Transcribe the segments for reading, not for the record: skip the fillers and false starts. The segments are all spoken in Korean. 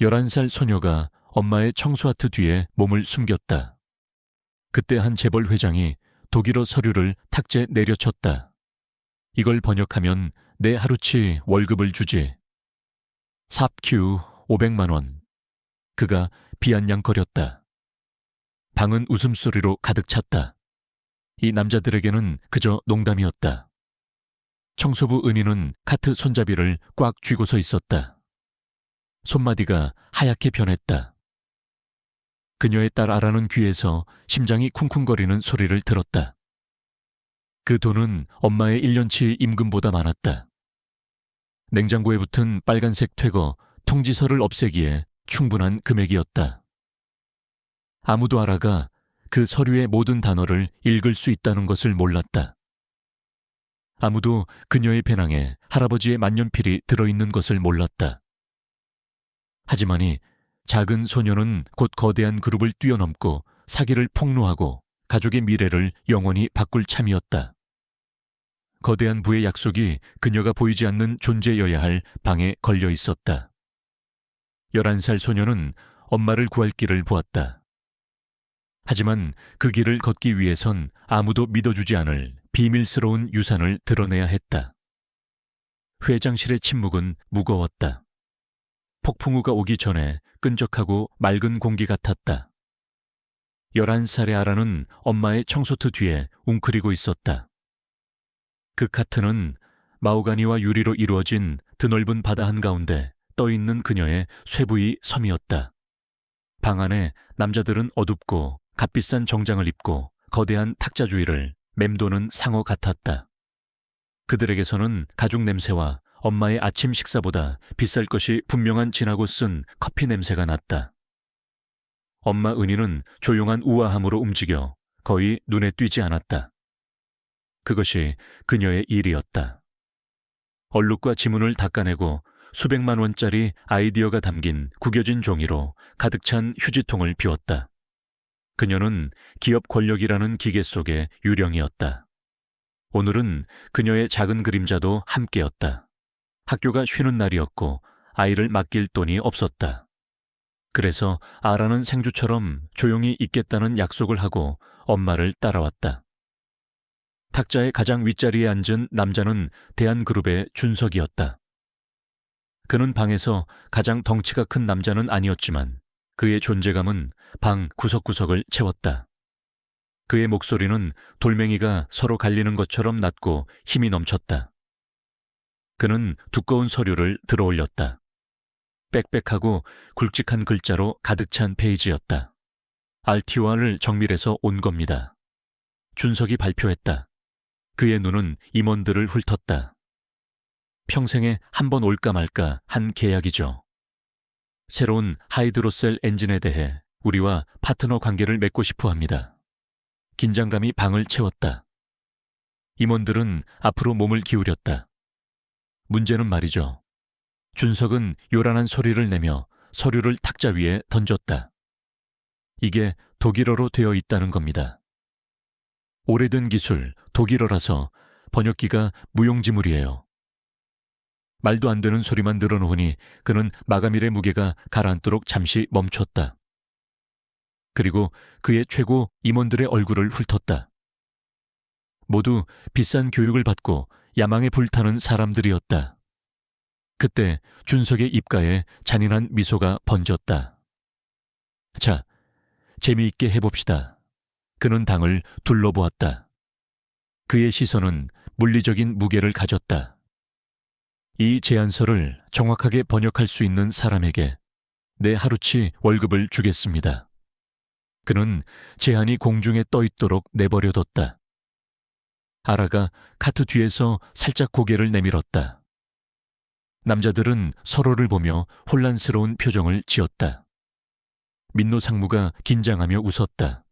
11살 소녀가 엄마의 청소아트 뒤에 몸을 숨겼다. 그때 한 재벌 회장이 독일어 서류를 탁자에 내려쳤다. 이걸 번역하면 내 하루치 월급을 주지. 삽큐 500만 원. 그가 비아냥거렸다. 방은 웃음소리로 가득 찼다. 이 남자들에게는 그저 농담이었다. 청소부 은희는 카트 손잡이를 꽉 쥐고 서 있었다. 손마디가 하얗게 변했다. 그녀의 딸 아라는 귀에서 심장이 쿵쿵거리는 소리를 들었다. 그 돈은 엄마의 1년치 임금보다 많았다. 냉장고에 붙은 빨간색 퇴거, 통지서를 없애기에 충분한 금액이었다. 아무도 아라가 그 서류의 모든 단어를 읽을 수 있다는 것을 몰랐다. 아무도 그녀의 배낭에 할아버지의 만년필이 들어있는 것을 몰랐다. 하지만이 작은 소녀는 곧 거대한 그룹을 뛰어넘고 사기를 폭로하고 가족의 미래를 영원히 바꿀 참이었다. 거대한 부의 약속이 그녀가 보이지 않는 존재여야 할 방에 걸려 있었다. 11살 소녀는 엄마를 구할 길을 보았다. 하지만 그 길을 걷기 위해선 아무도 믿어주지 않을 비밀스러운 유산을 드러내야 했다. 회장실의 침묵은 무거웠다. 폭풍우가 오기 전에 끈적하고 맑은 공기 같았다. 11살의 아라는 엄마의 청소트 뒤에 웅크리고 있었다. 그 카트는 마호가니와 유리로 이루어진 드넓은 바다 한가운데 떠있는 그녀의 쇠부위 섬이었다. 방 안에 남자들은 어둡고 값비싼 정장을 입고 거대한 탁자 주위를 맴도는 상어 같았다. 그들에게서는 가죽 냄새와 엄마의 아침 식사보다 비쌀 것이 분명한 진하고 쓴 커피 냄새가 났다. 엄마 은희는 조용한 우아함으로 움직여 거의 눈에 띄지 않았다. 그것이 그녀의 일이었다. 얼룩과 지문을 닦아내고 수백만 원짜리 아이디어가 담긴 구겨진 종이로 가득 찬 휴지통을 비웠다. 그녀는 기업 권력이라는 기계 속의 유령이었다. 오늘은 그녀의 작은 그림자도 함께였다. 학교가 쉬는 날이었고 아이를 맡길 돈이 없었다. 그래서 아라는 생주처럼 조용히 있겠다는 약속을 하고 엄마를 따라왔다. 탁자의 가장 윗자리에 앉은 남자는 대한그룹의 준석이었다. 그는 방에서 가장 덩치가 큰 남자는 아니었지만 그의 존재감은 방 구석구석을 채웠다. 그의 목소리는 돌멩이가 서로 갈리는 것처럼 낮고 힘이 넘쳤다. 그는 두꺼운 서류를 들어올렸다. 빽빽하고 굵직한 글자로 가득 찬 페이지였다. 알티오아를 정밀해서 온 겁니다. 준석이 발표했다. 그의 눈은 임원들을 훑었다. 평생에 한 번 올까 말까 한 계약이죠. 새로운 하이드로셀 엔진에 대해 우리와 파트너 관계를 맺고 싶어 합니다. 긴장감이 방을 채웠다. 임원들은 앞으로 몸을 기울였다. 문제는 말이죠. 준석은 요란한 소리를 내며 서류를 탁자 위에 던졌다. 이게 독일어로 되어 있다는 겁니다. 오래된 기술, 독일어라서 번역기가 무용지물이에요. 말도 안 되는 소리만 늘어놓으니 그는 마감일의 무게가 가라앉도록 잠시 멈췄다. 그리고 그의 최고 임원들의 얼굴을 훑었다. 모두 비싼 교육을 받고 야망에 불타는 사람들이었다. 그때 준석의 입가에 잔인한 미소가 번졌다. 자, 재미있게 해봅시다. 그는 방을 둘러보았다. 그의 시선은 물리적인 무게를 가졌다. 이 제안서를 정확하게 번역할 수 있는 사람에게 내 하루치 월급을 주겠습니다. 그는 제안이 공중에 떠 있도록 내버려뒀다. 아라가 카트 뒤에서 살짝 고개를 내밀었다. 남자들은 서로를 보며 혼란스러운 표정을 지었다. 민노 상무가 긴장하며 웃었다.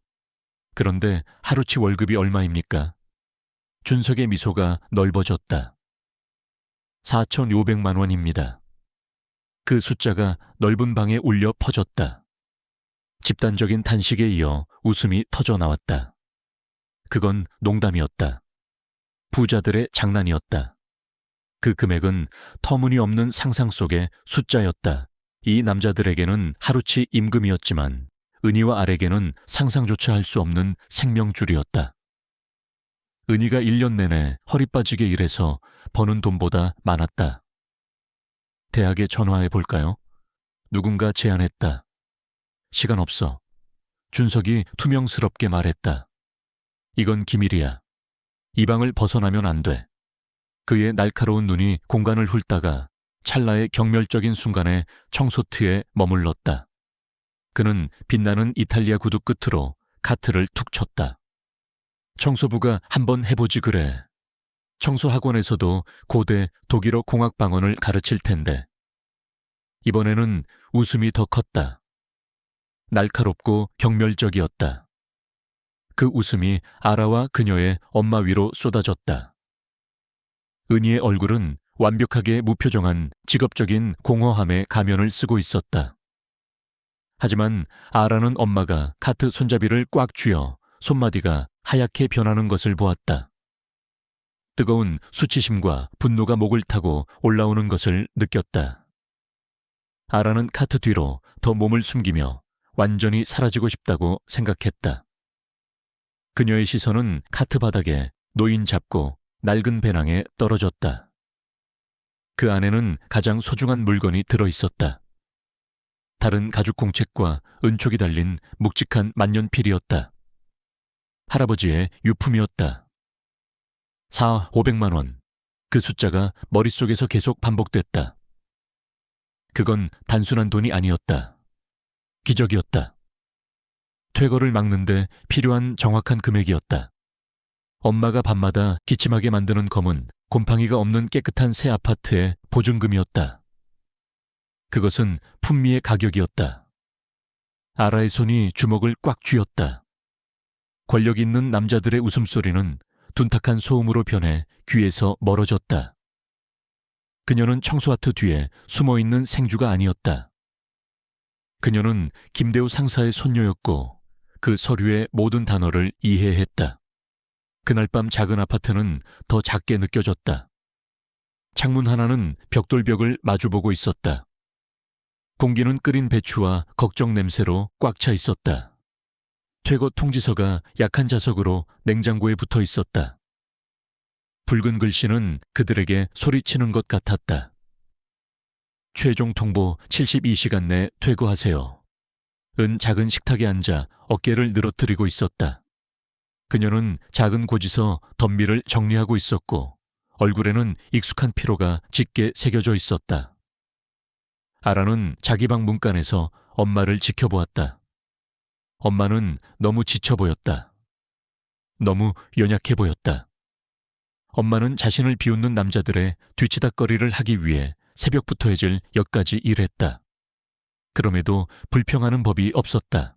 그런데 하루치 월급이 얼마입니까? 준석의 미소가 넓어졌다. 4,500만 원입니다. 그 숫자가 넓은 방에 울려 퍼졌다. 집단적인 탄식에 이어 웃음이 터져 나왔다. 그건 농담이었다. 부자들의 장난이었다. 그 금액은 터무니없는 상상 속의 숫자였다. 이 남자들에게는 하루치 임금이었지만 은희와 알에게는 상상조차 할 수 없는 생명줄이었다. 은희가 1년 내내 허리 빠지게 일해서 버는 돈보다 많았다. 대학에 전화해 볼까요? 누군가 제안했다. 시간 없어. 준석이 투명스럽게 말했다. 이건 기밀이야. 이 방을 벗어나면 안 돼. 그의 날카로운 눈이 공간을 훑다가 찰나의 경멸적인 순간에 청소트에 머물렀다. 그는 빛나는 이탈리아 구두 끝으로 카트를 툭 쳤다. 청소부가 한번 해보지 그래. 청소학원에서도 고대 독일어 공학방언을 가르칠 텐데. 이번에는 웃음이 더 컸다. 날카롭고 경멸적이었다. 그 웃음이 아라와 그녀의 엄마 위로 쏟아졌다. 은희의 얼굴은 완벽하게 무표정한 직업적인 공허함의 가면을 쓰고 있었다. 하지만 아라는 엄마가 카트 손잡이를 꽉 쥐어 손마디가 하얗게 변하는 것을 보았다. 뜨거운 수치심과 분노가 목을 타고 올라오는 것을 느꼈다. 아라는 카트 뒤로 더 몸을 숨기며 완전히 사라지고 싶다고 생각했다. 그녀의 시선은 카트 바닥에 노인 잡고 낡은 배낭에 떨어졌다. 그 안에는 가장 소중한 물건이 들어있었다. 다른 가죽 공책과 은촉이 달린 묵직한 만년필이었다. 할아버지의 유품이었다. 500만 원. 그 숫자가 머릿속에서 계속 반복됐다. 그건 단순한 돈이 아니었다. 기적이었다. 퇴거를 막는데 필요한 정확한 금액이었다. 엄마가 밤마다 기침하게 만드는 검은 곰팡이가 없는 깨끗한 새 아파트의 보증금이었다. 그것은 품미의 가격이었다. 아라의 손이 주먹을 꽉 쥐었다. 권력 있는 남자들의 웃음소리는 둔탁한 소음으로 변해 귀에서 멀어졌다. 그녀는 청소아트 뒤에 숨어있는 생주가 아니었다. 그녀는 김대우 상사의 손녀였고 그 서류의 모든 단어를 이해했다. 그날 밤 작은 아파트는 더 작게 느껴졌다. 창문 하나는 벽돌벽을 마주보고 있었다. 공기는 끓인 배추와 걱정 냄새로 꽉 차 있었다. 퇴거 통지서가 약한 자석으로 냉장고에 붙어 있었다. 붉은 글씨는 그들에게 소리치는 것 같았다. 최종 통보 72시간 내 퇴거하세요. 은 작은 식탁에 앉아 어깨를 늘어뜨리고 있었다. 그녀는 작은 고지서 덤비를 정리하고 있었고 얼굴에는 익숙한 피로가 짙게 새겨져 있었다. 아라는 자기 방 문간에서 엄마를 지켜보았다. 엄마는 너무 지쳐 보였다. 너무 연약해 보였다. 엄마는 자신을 비웃는 남자들의 뒤치다꺼리를 하기 위해 새벽부터 해질 여기까지 일했다. 그럼에도 불평하는 법이 없었다.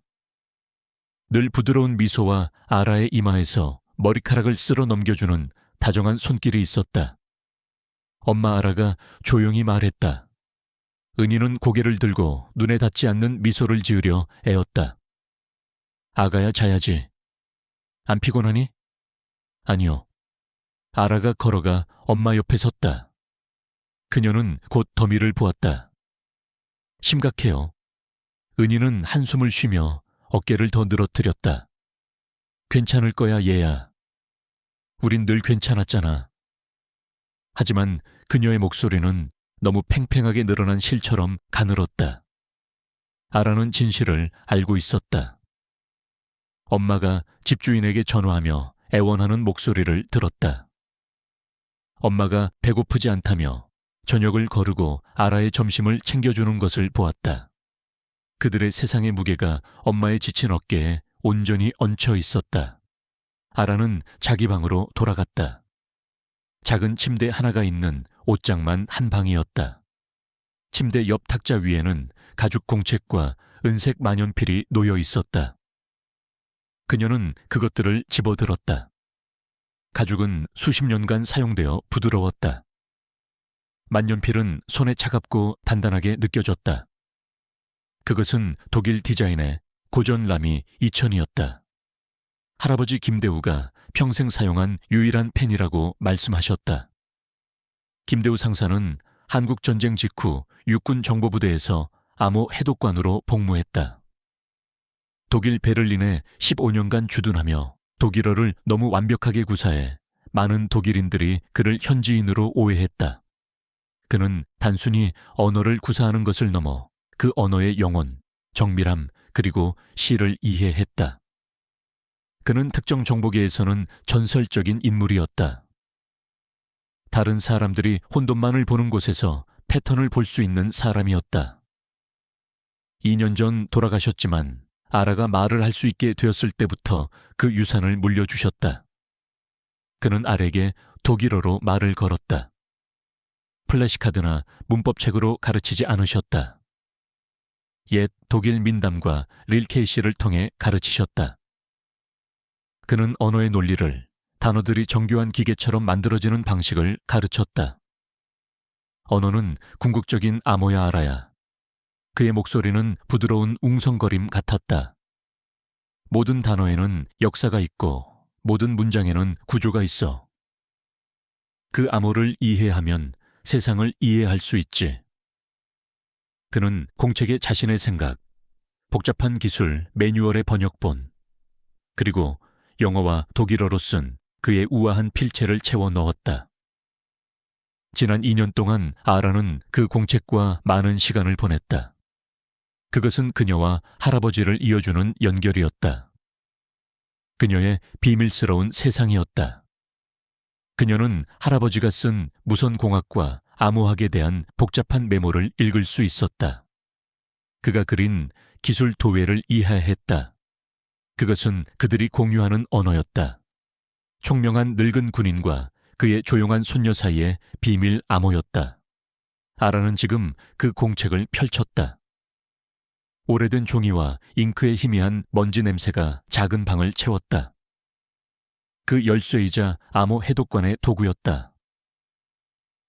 늘 부드러운 미소와 아라의 이마에서 머리카락을 쓸어 넘겨주는 다정한 손길이 있었다. 엄마 아라가 조용히 말했다. 은희는 고개를 들고 눈에 닿지 않는 미소를 지으려 애었다. 아가야 자야지. 안 피곤하니? 아니요. 아라가 걸어가 엄마 옆에 섰다. 그녀는 곧 더미를 부었다. 심각해요. 은희는 한숨을 쉬며 어깨를 더 늘어뜨렸다. 괜찮을 거야 얘야. 우린 늘 괜찮았잖아. 하지만 그녀의 목소리는 너무 팽팽하게 늘어난 실처럼 가늘었다. 아라는 진실을 알고 있었다. 엄마가 집주인에게 전화하며 애원하는 목소리를 들었다. 엄마가 배고프지 않다며 저녁을 거르고 아라의 점심을 챙겨주는 것을 보았다. 그들의 세상의 무게가 엄마의 지친 어깨에 온전히 얹혀 있었다. 아라는 자기 방으로 돌아갔다. 작은 침대 하나가 있는 옷장만 한 방이었다. 침대 옆 탁자 위에는 가죽 공책과 은색 만년필이 놓여 있었다. 그녀는 그것들을 집어들었다. 가죽은 수십 년간 사용되어 부드러웠다. 만년필은 손에 차갑고 단단하게 느껴졌다. 그것은 독일 디자인의 고전 라미 2000이었다. 할아버지 김대우가 평생 사용한 유일한 펜이라고 말씀하셨다. 김대우 상사는 한국전쟁 직후 육군 정보부대에서 암호 해독관으로 복무했다. 독일 베를린에 15년간 주둔하며 독일어를 너무 완벽하게 구사해 많은 독일인들이 그를 현지인으로 오해했다. 그는 단순히 언어를 구사하는 것을 넘어 그 언어의 영혼, 정밀함, 그리고 시를 이해했다. 그는 특정 정보계에서는 전설적인 인물이었다. 다른 사람들이 혼돈만을 보는 곳에서 패턴을 볼 수 있는 사람이었다. 2년 전 돌아가셨지만 아라가 말을 할 수 있게 되었을 때부터 그 유산을 물려주셨다. 그는 아라에게 독일어로 말을 걸었다. 플래시카드나 문법책으로 가르치지 않으셨다. 옛 독일 민담과 릴케이시를 통해 가르치셨다. 그는 언어의 논리를 단어들이 정교한 기계처럼 만들어지는 방식을 가르쳤다. 언어는 궁극적인 암호야 아라야. 그의 목소리는 부드러운 웅성거림 같았다. 모든 단어에는 역사가 있고 모든 문장에는 구조가 있어. 그 암호를 이해하면 세상을 이해할 수 있지. 그는 공책에 자신의 생각, 복잡한 기술, 매뉴얼의 번역본, 그리고 영어와 독일어로 쓴 그의 우아한 필체를 채워 넣었다. 지난 2년 동안 아라는 그 공책과 많은 시간을 보냈다. 그것은 그녀와 할아버지를 이어주는 연결이었다. 그녀의 비밀스러운 세상이었다. 그녀는 할아버지가 쓴 무선공학과 암호학에 대한 복잡한 메모를 읽을 수 있었다. 그가 그린 기술 도회를 이해했다. 그것은 그들이 공유하는 언어였다. 총명한 늙은 군인과 그의 조용한 손녀 사이의 비밀 암호였다. 아라는 지금 그 공책을 펼쳤다. 오래된 종이와 잉크의 희미한 먼지 냄새가 작은 방을 채웠다. 그 열쇠이자 암호 해독관의 도구였다.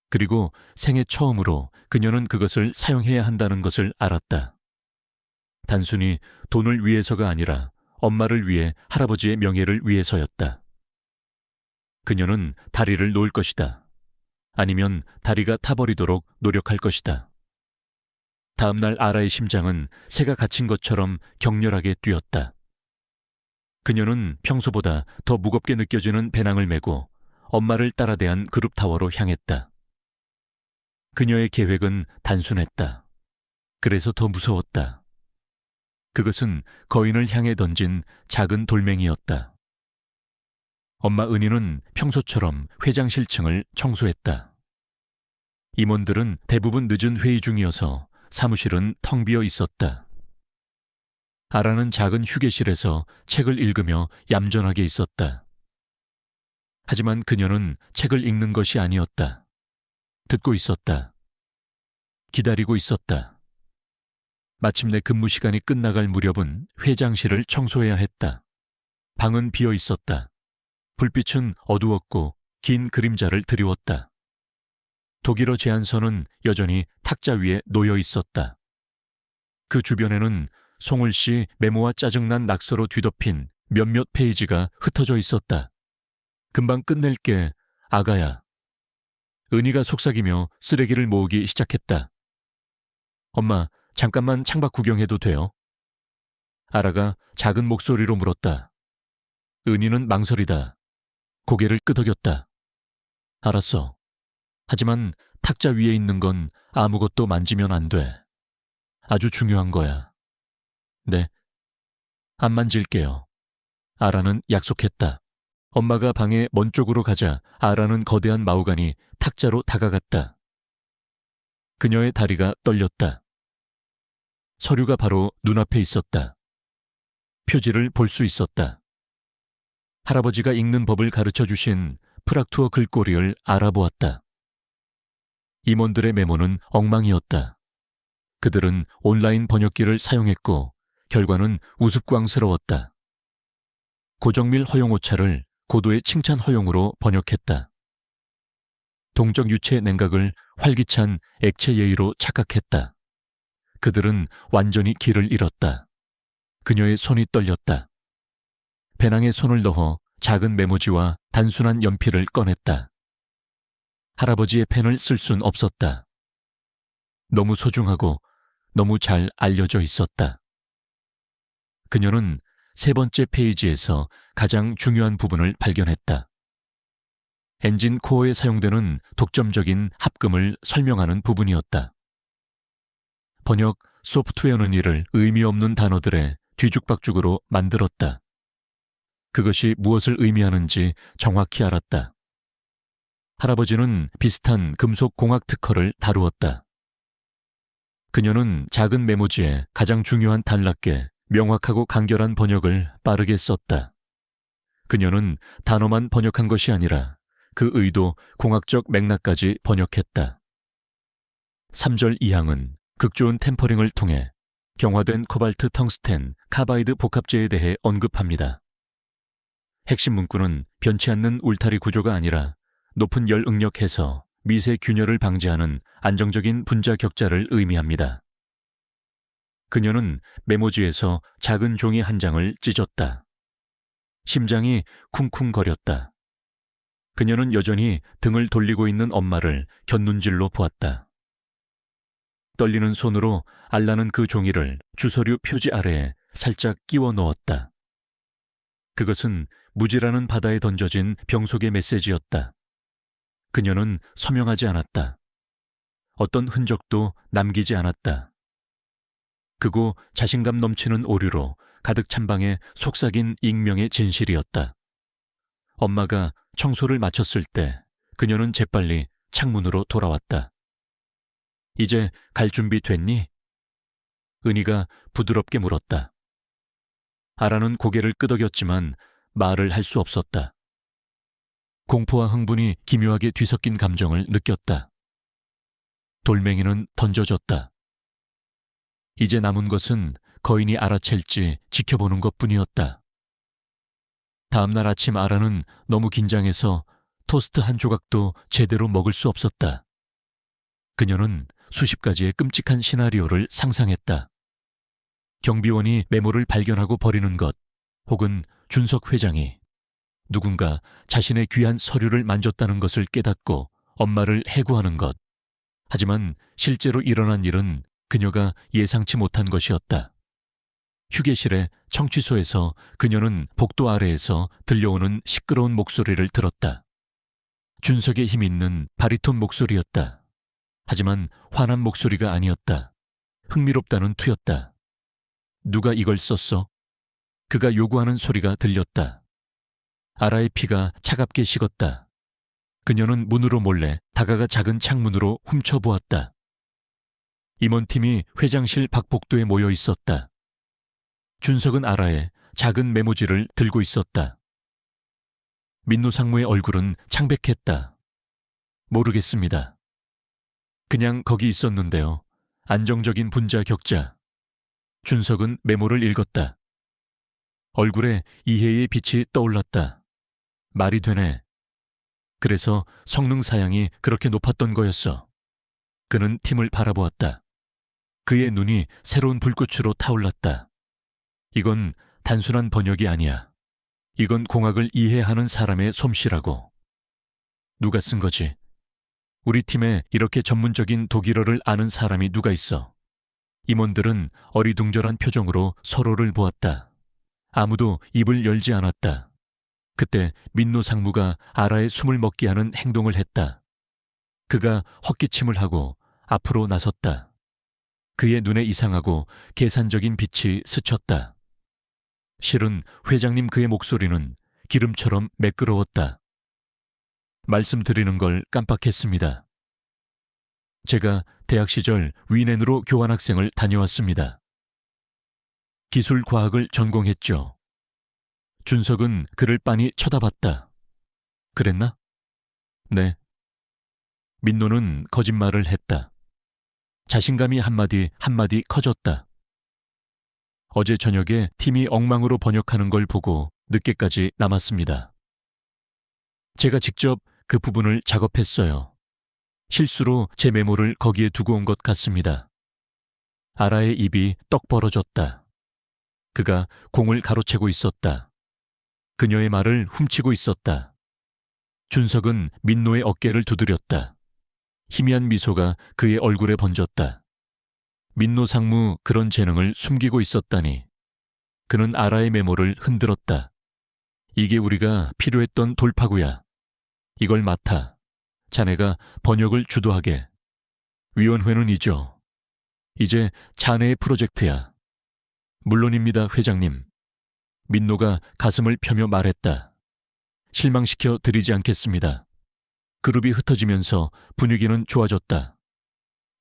그리고 생애 처음으로 그녀는 그것을 사용해야 한다는 것을 알았다. 단순히 돈을 위해서가 아니라 엄마를 위해 할아버지의 명예를 위해서였다. 그녀는 다리를 놓을 것이다. 아니면 다리가 타버리도록 노력할 것이다. 다음 날 아라의 심장은 새가 갇힌 것처럼 격렬하게 뛰었다. 그녀는 평소보다 더 무겁게 느껴지는 배낭을 메고 엄마를 따라대한 그룹타워로 향했다. 그녀의 계획은 단순했다. 그래서 더 무서웠다. 그것은 거인을 향해 던진 작은 돌멩이였다. 엄마 은희는 평소처럼 회장실 층을 청소했다. 임원들은 대부분 늦은 회의 중이어서 사무실은 텅 비어 있었다. 아라는 작은 휴게실에서 책을 읽으며 얌전하게 있었다. 하지만 그녀는 책을 읽는 것이 아니었다. 듣고 있었다. 기다리고 있었다. 마침내 근무 시간이 끝나갈 무렵은 회장실을 청소해야 했다. 방은 비어 있었다. 불빛은 어두웠고 긴 그림자를 드리웠다. 독일어 제안서는 여전히 탁자 위에 놓여 있었다. 그 주변에는 송울씨 메모와 짜증난 낙서로 뒤덮인 몇몇 페이지가 흩어져 있었다. 금방 끝낼게, 아가야. 은희가 속삭이며 쓰레기를 모으기 시작했다. 엄마, 잠깐만 창밖 구경해도 돼요? 아라가 작은 목소리로 물었다. 은희는 망설이다. 고개를 끄덕였다. 알았어. 하지만 탁자 위에 있는 건 아무것도 만지면 안 돼. 아주 중요한 거야. 네. 안 만질게요. 아라는 약속했다. 엄마가 방의 먼 쪽으로 가자 아라는 거대한 마우간이 탁자로 다가갔다. 그녀의 다리가 떨렸다. 서류가 바로 눈앞에 있었다. 표지를 볼 수 있었다. 할아버지가 읽는 법을 가르쳐 주신 프락투어 글꼴이를 알아보았다. 임원들의 메모는 엉망이었다. 그들은 온라인 번역기를 사용했고 결과는 우스꽝스러웠다. 고정밀 허용오차를 고도의 칭찬 허용으로 번역했다. 동적 유체 냉각을 활기찬 액체 예의로 착각했다. 그들은 완전히 길을 잃었다. 그녀의 손이 떨렸다. 배낭에 손을 넣어 작은 메모지와 단순한 연필을 꺼냈다. 할아버지의 펜을 쓸 순 없었다. 너무 소중하고 너무 잘 알려져 있었다. 그녀는 세 번째 페이지에서 가장 중요한 부분을 발견했다. 엔진 코어에 사용되는 독점적인 합금을 설명하는 부분이었다. 번역 소프트웨어는 이를 의미 없는 단어들의 뒤죽박죽으로 만들었다. 그것이 무엇을 의미하는지 정확히 알았다. 할아버지는 비슷한 금속 공학 특허를 다루었다. 그녀는 작은 메모지에 가장 중요한 단락에 명확하고 간결한 번역을 빠르게 썼다. 그녀는 단어만 번역한 것이 아니라 그 의도, 공학적 맥락까지 번역했다. 3절 이항은 극 좋은 템퍼링을 통해 경화된 코발트 텅스텐 카바이드 복합재에 대해 언급합니다. 핵심 문구는 변치 않는 울타리 구조가 아니라 높은 열 응력해서 미세 균열을 방지하는 안정적인 분자 격자를 의미합니다. 그녀는 메모지에서 작은 종이 한 장을 찢었다. 심장이 쿵쿵거렸다. 그녀는 여전히 등을 돌리고 있는 엄마를 곁눈질로 보았다. 떨리는 손으로 알라는 그 종이를 주서류 표지 아래에 살짝 끼워 넣었다. 그것은 무지라는 바다에 던져진 병속의 메시지였다. 그녀는 서명하지 않았다. 어떤 흔적도 남기지 않았다. 크고 자신감 넘치는 오류로 가득 찬 방에 속삭인 익명의 진실이었다. 엄마가 청소를 마쳤을 때 그녀는 재빨리 창문으로 돌아왔다. 이제 갈 준비 됐니? 은희가 부드럽게 물었다. 아라는 고개를 끄덕였지만 말을 할 수 없었다. 공포와 흥분이 기묘하게 뒤섞인 감정을 느꼈다. 돌멩이는 던져졌다. 이제 남은 것은 거인이 알아챌지 지켜보는 것뿐이었다. 다음 날 아침 아라는 너무 긴장해서 토스트 한 조각도 제대로 먹을 수 없었다. 그녀는 수십 가지의 끔찍한 시나리오를 상상했다. 경비원이 메모를 발견하고 버리는 것, 혹은 준석 회장이 누군가 자신의 귀한 서류를 만졌다는 것을 깨닫고 엄마를 해고하는 것. 하지만 실제로 일어난 일은 그녀가 예상치 못한 것이었다. 휴게실의 청취소에서 그녀는 복도 아래에서 들려오는 시끄러운 목소리를 들었다. 준석의 힘 있는 바리톤 목소리였다. 하지만 화난 목소리가 아니었다. 흥미롭다는 투였다. 누가 이걸 썼어? 그가 요구하는 소리가 들렸다. 아라의 피가 차갑게 식었다. 그녀는 문으로 몰래 다가가 작은 창문으로 훔쳐보았다. 임원팀이 회장실 박복도에 모여 있었다. 준석은 아라의 작은 메모지를 들고 있었다. 민노 상무의 얼굴은 창백했다. 모르겠습니다. 그냥 거기 있었는데요. 안정적인 분자 격자. 준석은 메모를 읽었다. 얼굴에 이해의 빛이 떠올랐다. 말이 되네. 그래서 성능 사양이 그렇게 높았던 거였어. 그는 팀을 바라보았다. 그의 눈이 새로운 불꽃으로 타올랐다. 이건 단순한 번역이 아니야. 이건 공학을 이해하는 사람의 솜씨라고. 누가 쓴 거지? 우리 팀에 이렇게 전문적인 독일어를 아는 사람이 누가 있어? 임원들은 어리둥절한 표정으로 서로를 보았다. 아무도 입을 열지 않았다. 그때 민노 상무가 아라의 숨을 먹게 하는 행동을 했다. 그가 헛기침을 하고 앞으로 나섰다. 그의 눈에 이상하고 계산적인 빛이 스쳤다. 실은 회장님 그의 목소리는 기름처럼 매끄러웠다. 말씀드리는 걸 깜빡했습니다. 제가 대학 시절 위넨으로 교환학생을 다녀왔습니다. 기술과학을 전공했죠. 준석은 그를 빤히 쳐다봤다. 그랬나? 네. 민노는 거짓말을 했다. 자신감이 한마디 한마디 커졌다. 어제 저녁에 팀이 엉망으로 번역하는 걸 보고 늦게까지 남았습니다. 제가 직접 그 부분을 작업했어요. 실수로 제 메모를 거기에 두고 온 것 같습니다. 아라의 입이 떡 벌어졌다. 그가 공을 가로채고 있었다. 그녀의 말을 훔치고 있었다. 준석은 민노의 어깨를 두드렸다. 희미한 미소가 그의 얼굴에 번졌다. 민노 상무 그런 재능을 숨기고 있었다니. 그는 아라의 메모를 흔들었다. 이게 우리가 필요했던 돌파구야. 이걸 맡아. 자네가 번역을 주도하게. 위원회는 이죠. 이제 자네의 프로젝트야. 물론입니다, 회장님. 민노가 가슴을 펴며 말했다. 실망시켜 드리지 않겠습니다. 그룹이 흩어지면서 분위기는 좋아졌다.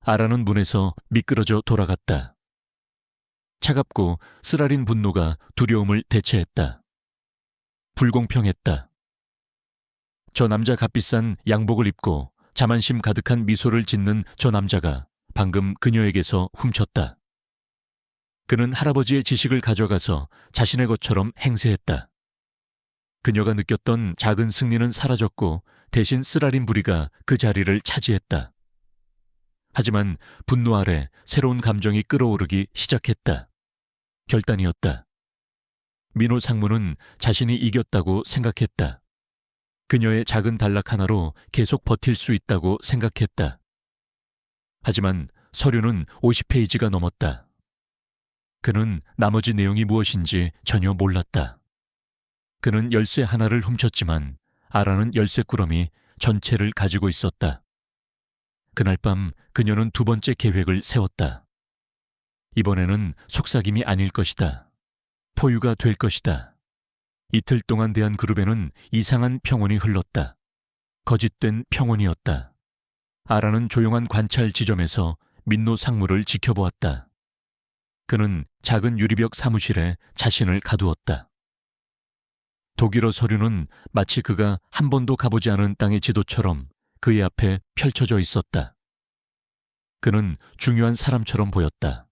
아라는 문에서 미끄러져 돌아갔다. 차갑고 쓰라린 분노가 두려움을 대체했다. 불공평했다. 저 남자 값비싼 양복을 입고 자만심 가득한 미소를 짓는 저 남자가 방금 그녀에게서 훔쳤다. 그는 할아버지의 지식을 가져가서 자신의 것처럼 행세했다. 그녀가 느꼈던 작은 승리는 사라졌고 대신 쓰라린 부리가 그 자리를 차지했다. 하지만 분노 아래 새로운 감정이 끓어오르기 시작했다. 결단이었다. 민호 상무는 자신이 이겼다고 생각했다. 그녀의 작은 단락 하나로 계속 버틸 수 있다고 생각했다. 하지만 서류는 50페이지가 넘었다. 그는 나머지 내용이 무엇인지 전혀 몰랐다. 그는 열쇠 하나를 훔쳤지만 아라는 열쇠꾸러미 전체를 가지고 있었다. 그날 밤 그녀는 두 번째 계획을 세웠다. 이번에는 속삭임이 아닐 것이다. 포유가 될 것이다. 이틀 동안 대한 그룹에는 이상한 평온이 흘렀다. 거짓된 평온이었다. 아라는 조용한 관찰 지점에서 민노 상무를 지켜보았다. 그는 작은 유리벽 사무실에 자신을 가두었다. 독일어 서류는 마치 그가 한 번도 가보지 않은 땅의 지도처럼 그의 앞에 펼쳐져 있었다. 그는 중요한 사람처럼 보였다.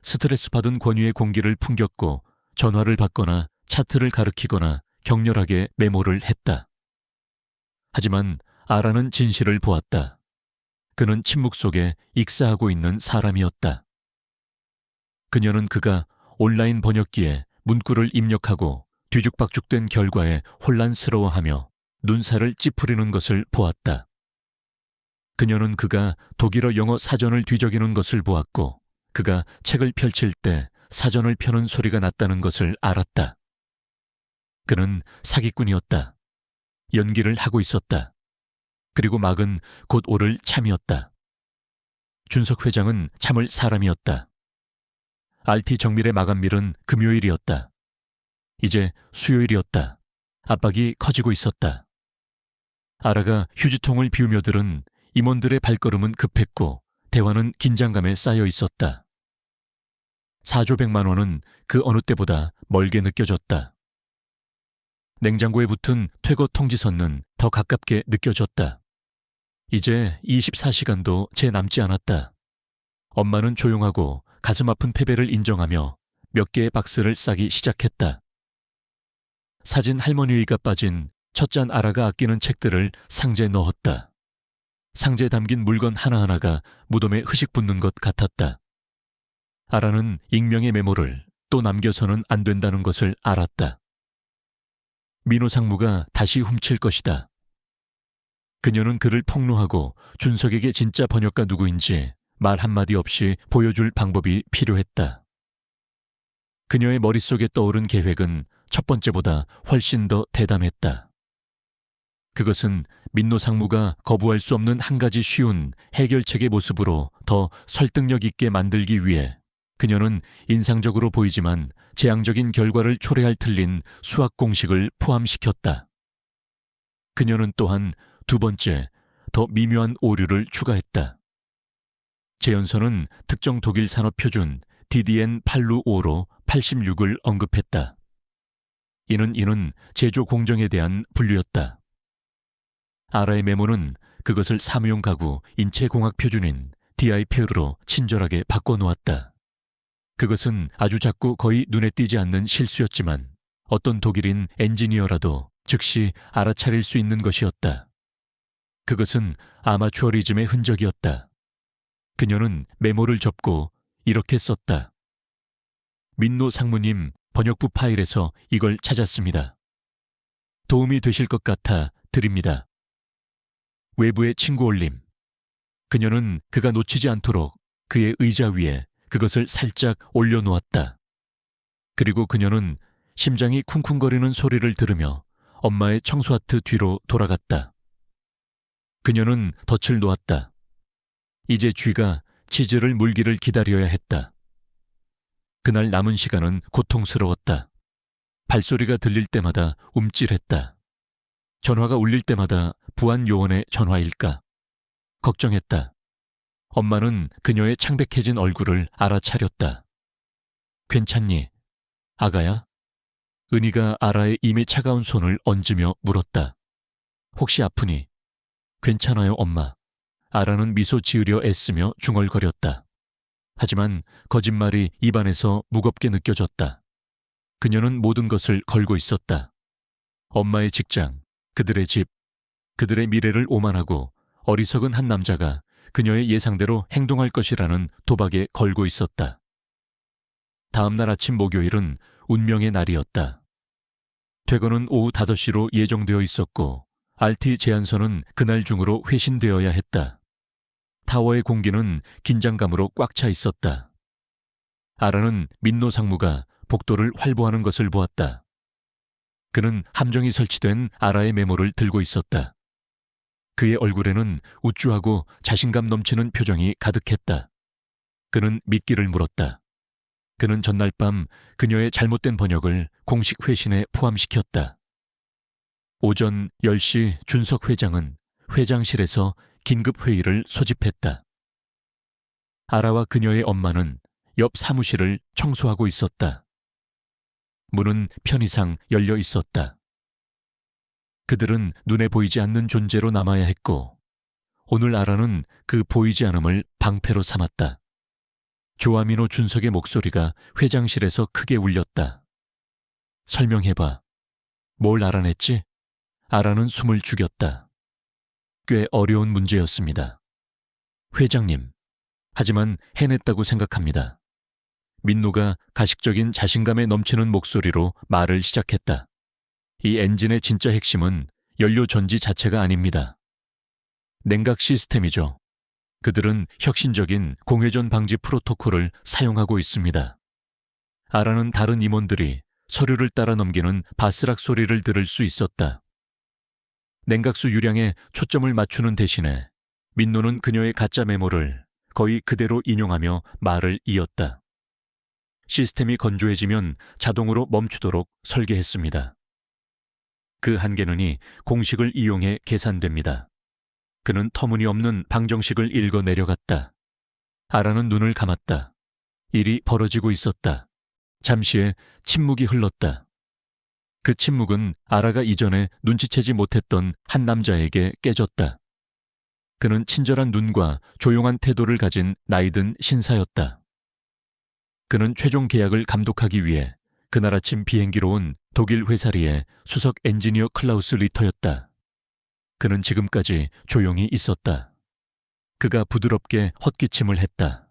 스트레스 받은 권위의 공기를 풍겼고 전화를 받거나 차트를 가리키거나 격렬하게 메모를 했다. 하지만 아라는 진실을 보았다. 그는 침묵 속에 익사하고 있는 사람이었다. 그녀는 그가 온라인 번역기에 문구를 입력하고 뒤죽박죽된 결과에 혼란스러워하며 눈살을 찌푸리는 것을 보았다. 그녀는 그가 독일어 영어 사전을 뒤적이는 것을 보았고 그가 책을 펼칠 때 사전을 펴는 소리가 났다는 것을 알았다. 그는 사기꾼이었다. 연기를 하고 있었다. 그리고 막은 곧 오를 참이었다. 준석 회장은 참을 사람이었다. RT 정밀의 마감일은 금요일이었다. 이제 수요일이었다. 압박이 커지고 있었다. 아라가 휴지통을 비우며 들은 임원들의 발걸음은 급했고 대화는 긴장감에 쌓여 있었다. 4조 100만 원은 그 어느 때보다 멀게 느껴졌다. 냉장고에 붙은 퇴거 통지서는 더 가깝게 느껴졌다. 이제 24시간도 채 남지 않았다. 엄마는 조용하고 가슴 아픈 패배를 인정하며 몇 개의 박스를 싸기 시작했다. 사진 할머니가 빠진 첫잔 아라가 아끼는 책들을 상자에 넣었다. 상자에 담긴 물건 하나하나가 무덤에 흐식 붙는 것 같았다. 아라는 익명의 메모를 또 남겨서는 안 된다는 것을 알았다. 민호 상무가 다시 훔칠 것이다. 그녀는 그를 폭로하고 준석에게 진짜 번역가 누구인지 말 한마디 없이 보여줄 방법이 필요했다. 그녀의 머릿속에 떠오른 계획은 첫 번째보다 훨씬 더 대담했다. 그것은 민노 상무가 거부할 수 없는 한 가지 쉬운 해결책의 모습으로 더 설득력 있게 만들기 위해 그녀는 인상적으로 보이지만 재앙적인 결과를 초래할 틀린 수학 공식을 포함시켰다. 그녀는 또한 두 번째, 더 미묘한 오류를 추가했다. 재연서는 특정 독일 산업 표준 DDN 825로 86을 언급했다. 이는 제조 공정에 대한 분류였다. 아라의 메모는 그것을 사무용 가구 인체공학 표준인 DI-페으로 친절하게 바꿔놓았다. 그것은 아주 작고 거의 눈에 띄지 않는 실수였지만 어떤 독일인 엔지니어라도 즉시 알아차릴 수 있는 것이었다. 그것은 아마추어리즘의 흔적이었다. 그녀는 메모를 접고 이렇게 썼다. 민노 상무님 번역부 파일에서 이걸 찾았습니다. 도움이 되실 것 같아 드립니다. 외부의 친구 올림. 그녀는 그가 놓치지 않도록 그의 의자 위에 그것을 살짝 올려놓았다. 그리고 그녀는 심장이 쿵쿵거리는 소리를 들으며 엄마의 청소하트 뒤로 돌아갔다. 그녀는 덫을 놓았다. 이제 쥐가 치즈를 물기를 기다려야 했다. 그날 남은 시간은 고통스러웠다. 발소리가 들릴 때마다 움찔했다. 전화가 울릴 때마다 부안 요원의 전화일까? 걱정했다. 엄마는 그녀의 창백해진 얼굴을 알아차렸다. 괜찮니? 아가야? 은희가 아라의 이미 차가운 손을 얹으며 물었다. 혹시 아프니? 괜찮아요, 엄마. 아라는 미소 지으려 애쓰며 중얼거렸다. 하지만 거짓말이 입안에서 무겁게 느껴졌다. 그녀는 모든 것을 걸고 있었다. 엄마의 직장, 그들의 집, 그들의 미래를 오만하고 어리석은 한 남자가 그녀의 예상대로 행동할 것이라는 도박에 걸고 있었다. 다음 날 아침 목요일은 운명의 날이었다. 퇴근은 오후 5시로 예정되어 있었고 RT 제안서는 그날 중으로 회신되어야 했다. 타워의 공기는 긴장감으로 꽉 차 있었다. 아라는 민노 상무가 복도를 활보하는 것을 보았다. 그는 함정이 설치된 아라의 메모를 들고 있었다. 그의 얼굴에는 우쭐하고 자신감 넘치는 표정이 가득했다. 그는 미끼를 물었다. 그는 전날 밤 그녀의 잘못된 번역을 공식 회신에 포함시켰다. 오전 10시 준석 회장은 회장실에서 긴급회의를 소집했다. 아라와 그녀의 엄마는 옆 사무실을 청소하고 있었다. 문은 편의상 열려 있었다. 그들은 눈에 보이지 않는 존재로 남아야 했고 오늘 아라는 그 보이지 않음을 방패로 삼았다. 조아미노 준석의 목소리가 회장실에서 크게 울렸다. 설명해봐. 뭘 알아냈지? 아라는 숨을 죽였다. 꽤 어려운 문제였습니다. 회장님, 하지만 해냈다고 생각합니다. 민노가 가식적인 자신감에 넘치는 목소리로 말을 시작했다. 이 엔진의 진짜 핵심은 연료 전지 자체가 아닙니다. 냉각 시스템이죠. 그들은 혁신적인 공회전 방지 프로토콜을 사용하고 있습니다. 아라는 다른 임원들이 서류를 따라 넘기는 바스락 소리를 들을 수 있었다. 냉각수 유량에 초점을 맞추는 대신에 민노는 그녀의 가짜 메모를 거의 그대로 인용하며 말을 이었다. 시스템이 건조해지면 자동으로 멈추도록 설계했습니다. 그 한계는이 공식을 이용해 계산됩니다. 그는 터무니없는 방정식을 읽어 내려갔다. 아라는 눈을 감았다. 일이 벌어지고 있었다. 잠시에 침묵이 흘렀다. 그 침묵은 아라가 이전에 눈치채지 못했던 한 남자에게 깨졌다. 그는 친절한 눈과 조용한 태도를 가진 나이든 신사였다. 그는 최종 계약을 감독하기 위해 그날 아침 비행기로 온 독일 회사리의 수석 엔지니어 클라우스 리터였다. 그는 지금까지 조용히 있었다. 그가 부드럽게 헛기침을 했다.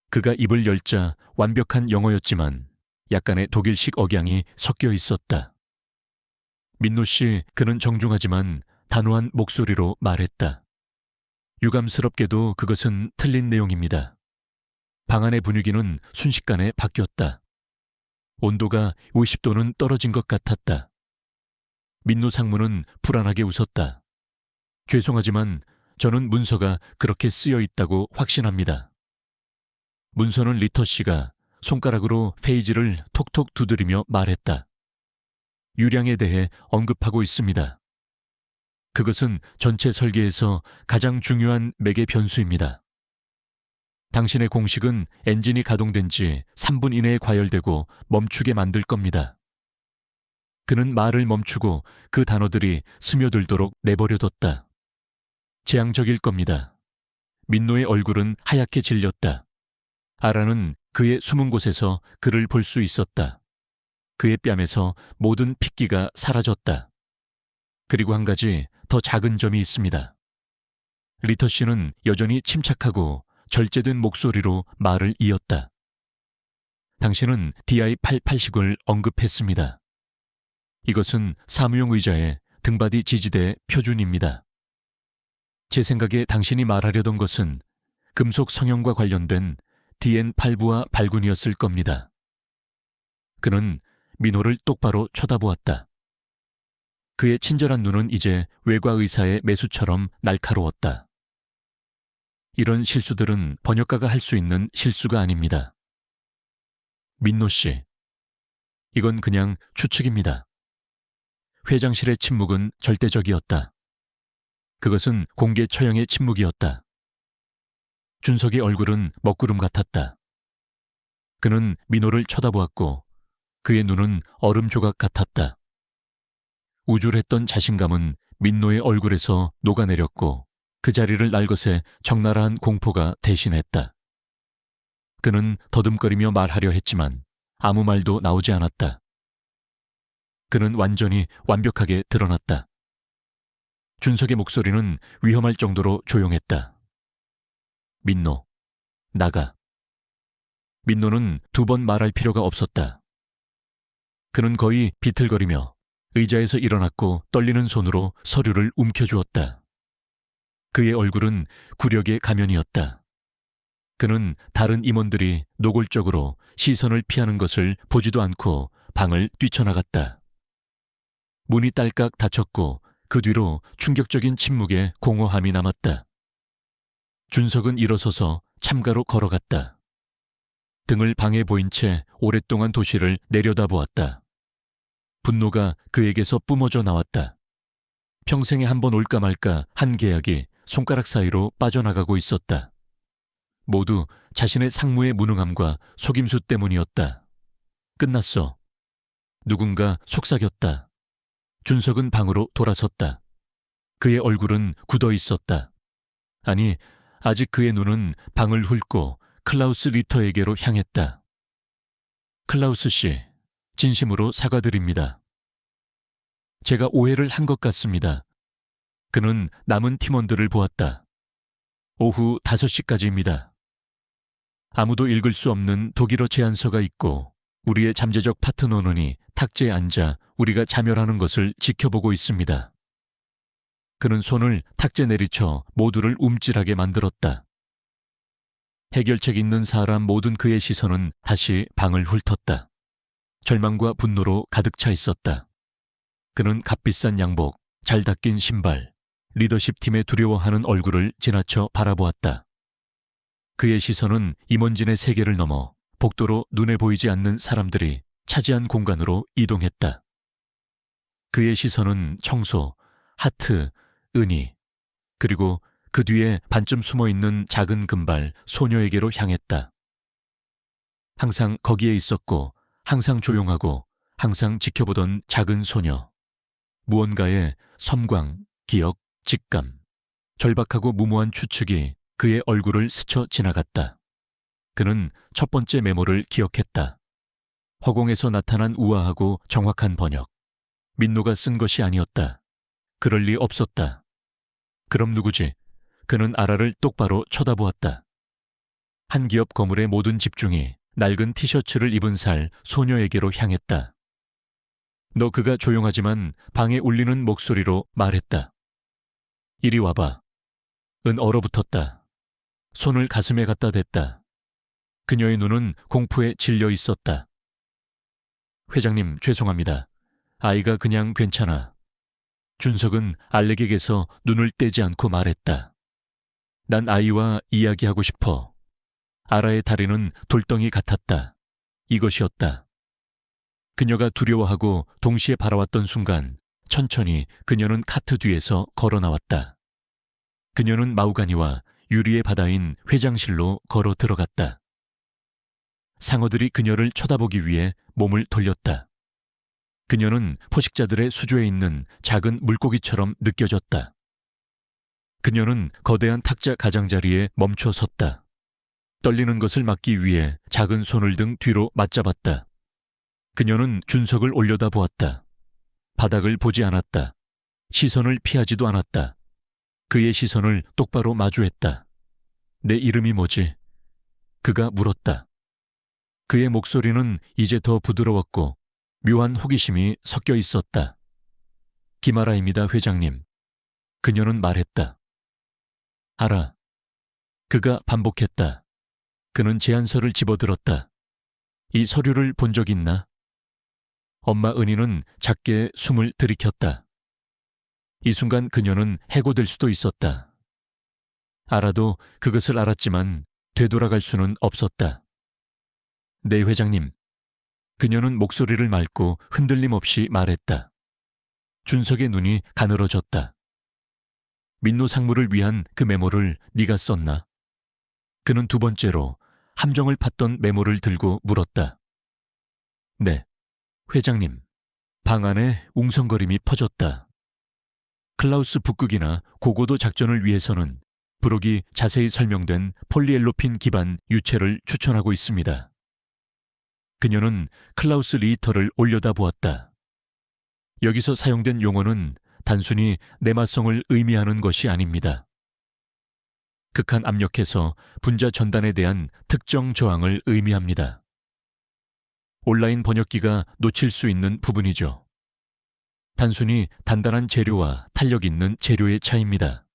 그가 입을 열자 완벽한 영어였지만 약간의 독일식 억양이 섞여 있었다. 민노 씨, 그는 정중하지만 단호한 목소리로 말했다. 유감스럽게도 그것은 틀린 내용입니다. 방 안의 분위기는 순식간에 바뀌었다. 온도가 50도는 떨어진 것 같았다. 민노 상무는 불안하게 웃었다. 죄송하지만 저는 문서가 그렇게 쓰여 있다고 확신합니다. 문서는 리터 씨가 손가락으로 페이지를 톡톡 두드리며 말했다. 유량에 대해 언급하고 있습니다. 그것은 전체 설계에서 가장 중요한 매개 변수입니다. 당신의 공식은 엔진이 가동된 지 3분 이내에 과열되고 멈추게 만들 겁니다. 그는 말을 멈추고 그 단어들이 스며들도록 내버려뒀다. 재앙적일 겁니다. 민노의 얼굴은 하얗게 질렸다. 아라는 그의 숨은 곳에서 그를 볼 수 있었다. 그의 뺨에서 모든 핏기가 사라졌다. 그리고 한 가지 더 작은 점이 있습니다. 리터 씨는 여전히 침착하고 절제된 목소리로 말을 이었다. 당신은 DI-88식을 언급했습니다. 이것은 사무용 의자의 등받이 지지대 표준입니다. 제 생각에 당신이 말하려던 것은 금속 성형과 관련된 DN8부와 발군이었을 겁니다. 그는 민호를 똑바로 쳐다보았다. 그의 친절한 눈은 이제 외과 의사의 매수처럼 날카로웠다. 이런 실수들은 번역가가 할 수 있는 실수가 아닙니다. 민노 씨, 이건 그냥 추측입니다. 회장실의 침묵은 절대적이었다. 그것은 공개 처형의 침묵이었다. 준석의 얼굴은 먹구름 같았다. 그는 민호를 쳐다보았고 그의 눈은 얼음 조각 같았다. 우쭐했던 자신감은 민노의 얼굴에서 녹아내렸고 그 자리를 날것에 적나라한 공포가 대신했다. 그는 더듬거리며 말하려 했지만 아무 말도 나오지 않았다. 그는 완전히 완벽하게 드러났다. 준석의 목소리는 위험할 정도로 조용했다. 민노, 나가. 민노는 2번 말할 필요가 없었다. 그는 거의 비틀거리며 의자에서 일어났고 떨리는 손으로 서류를 움켜주었다. 그의 얼굴은 굴욕의 가면이었다. 그는 다른 임원들이 노골적으로 시선을 피하는 것을 보지도 않고 방을 뛰쳐나갔다. 문이 딸깍 닫혔고 그 뒤로 충격적인 침묵에 공허함이 남았다. 준석은 일어서서 참가로 걸어갔다. 등을 방에 보인 채 오랫동안 도시를 내려다보았다. 분노가 그에게서 뿜어져 나왔다. 평생에 한 번 올까 말까 한 계약이 손가락 사이로 빠져나가고 있었다. 모두 자신의 상무의 무능함과 속임수 때문이었다. 끝났어. 누군가 속삭였다. 준석은 방으로 돌아섰다. 그의 얼굴은 굳어 있었다. 아니, 아직 그의 눈은 방을 훑고 클라우스 리터에게로 향했다. 클라우스 씨, 진심으로 사과드립니다. 제가 오해를 한 것 같습니다. 그는 남은 팀원들을 보았다. 오후 5시까지입니다. 아무도 읽을 수 없는 독일어 제안서가 있고 우리의 잠재적 파트너는 탁자에 앉아 우리가 자멸하는 것을 지켜보고 있습니다. 그는 손을 탁자에 내리쳐 모두를 움찔하게 만들었다. 해결책 있는 사람 모든 그의 시선은 다시 방을 훑었다. 절망과 분노로 가득 차 있었다. 그는 값비싼 양복, 잘 닦인 신발, 리더십 팀에 두려워하는 얼굴을 지나쳐 바라보았다. 그의 시선은 임원진의 세계를 넘어 복도로 눈에 보이지 않는 사람들이 차지한 공간으로 이동했다. 그의 시선은 청소, 하트, 은희, 그리고 그 뒤에 반쯤 숨어있는 작은 금발 소녀에게로 향했다. 항상 거기에 있었고 항상 조용하고 항상 지켜보던 작은 소녀. 무언가의 섬광, 기억, 직감, 절박하고 무모한 추측이 그의 얼굴을 스쳐 지나갔다. 그는 첫 번째 메모를 기억했다. 허공에서 나타난 우아하고 정확한 번역. 민노가 쓴 것이 아니었다. 그럴 리 없었다. 그럼 누구지? 그는 아라를 똑바로 쳐다보았다. 한 기업 거물의 모든 집중이 낡은 티셔츠를 입은 살 소녀에게로 향했다. 너 그가 조용하지만 방에 울리는 목소리로 말했다. 이리 와봐. 은 얼어붙었다. 손을 가슴에 갖다 댔다. 그녀의 눈은 공포에 질려 있었다. 회장님, 죄송합니다. 아이가 그냥 괜찮아. 준석은 알렉에게서 눈을 떼지 않고 말했다. 난 아이와 이야기하고 싶어. 아라의 다리는 돌덩이 같았다. 이것이었다. 그녀가 두려워하고 동시에 바라왔던 순간 천천히 그녀는 카트 뒤에서 걸어 나왔다. 그녀는 마우가니와 유리의 바다인 회장실로 걸어 들어갔다. 상어들이 그녀를 쳐다보기 위해 몸을 돌렸다. 그녀는 포식자들의 수조에 있는 작은 물고기처럼 느껴졌다. 그녀는 거대한 탁자 가장자리에 멈춰 섰다. 떨리는 것을 막기 위해 작은 손을 등 뒤로 맞잡았다. 그녀는 준석을 올려다보았다. 바닥을 보지 않았다. 시선을 피하지도 않았다. 그의 시선을 똑바로 마주했다. 내 이름이 뭐지? 그가 물었다. 그의 목소리는 이제 더 부드러웠고 묘한 호기심이 섞여 있었다. 김아라입니다, 회장님. 그녀는 말했다. 알아. 그가 반복했다. 그는 제안서를 집어들었다. 이 서류를 본 적 있나? 엄마 은희는 작게 숨을 들이켰다. 이 순간 그녀는 해고될 수도 있었다. 알아도 그것을 알았지만 되돌아갈 수는 없었다. 네, 회장님. 그녀는 목소리를 맑고 흔들림 없이 말했다. 준석의 눈이 가늘어졌다. 민노 상무를 위한 그 메모를 네가 썼나? 그는 두 번째로 함정을 팠던 메모를 들고 물었다. 네, 회장님. 방 안에 웅성거림이 퍼졌다. 클라우스 북극이나 고고도 작전을 위해서는 부록이 자세히 설명된 폴리엘로핀 기반 유체를 추천하고 있습니다. 그녀는 클라우스 리히터를 올려다보았다. 여기서 사용된 용어는 단순히 내마성을 의미하는 것이 아닙니다. 극한 압력에서 분자 전단에 대한 특정 저항을 의미합니다. 온라인 번역기가 놓칠 수 있는 부분이죠. 단순히 단단한 재료와 탄력 있는 재료의 차이입니다.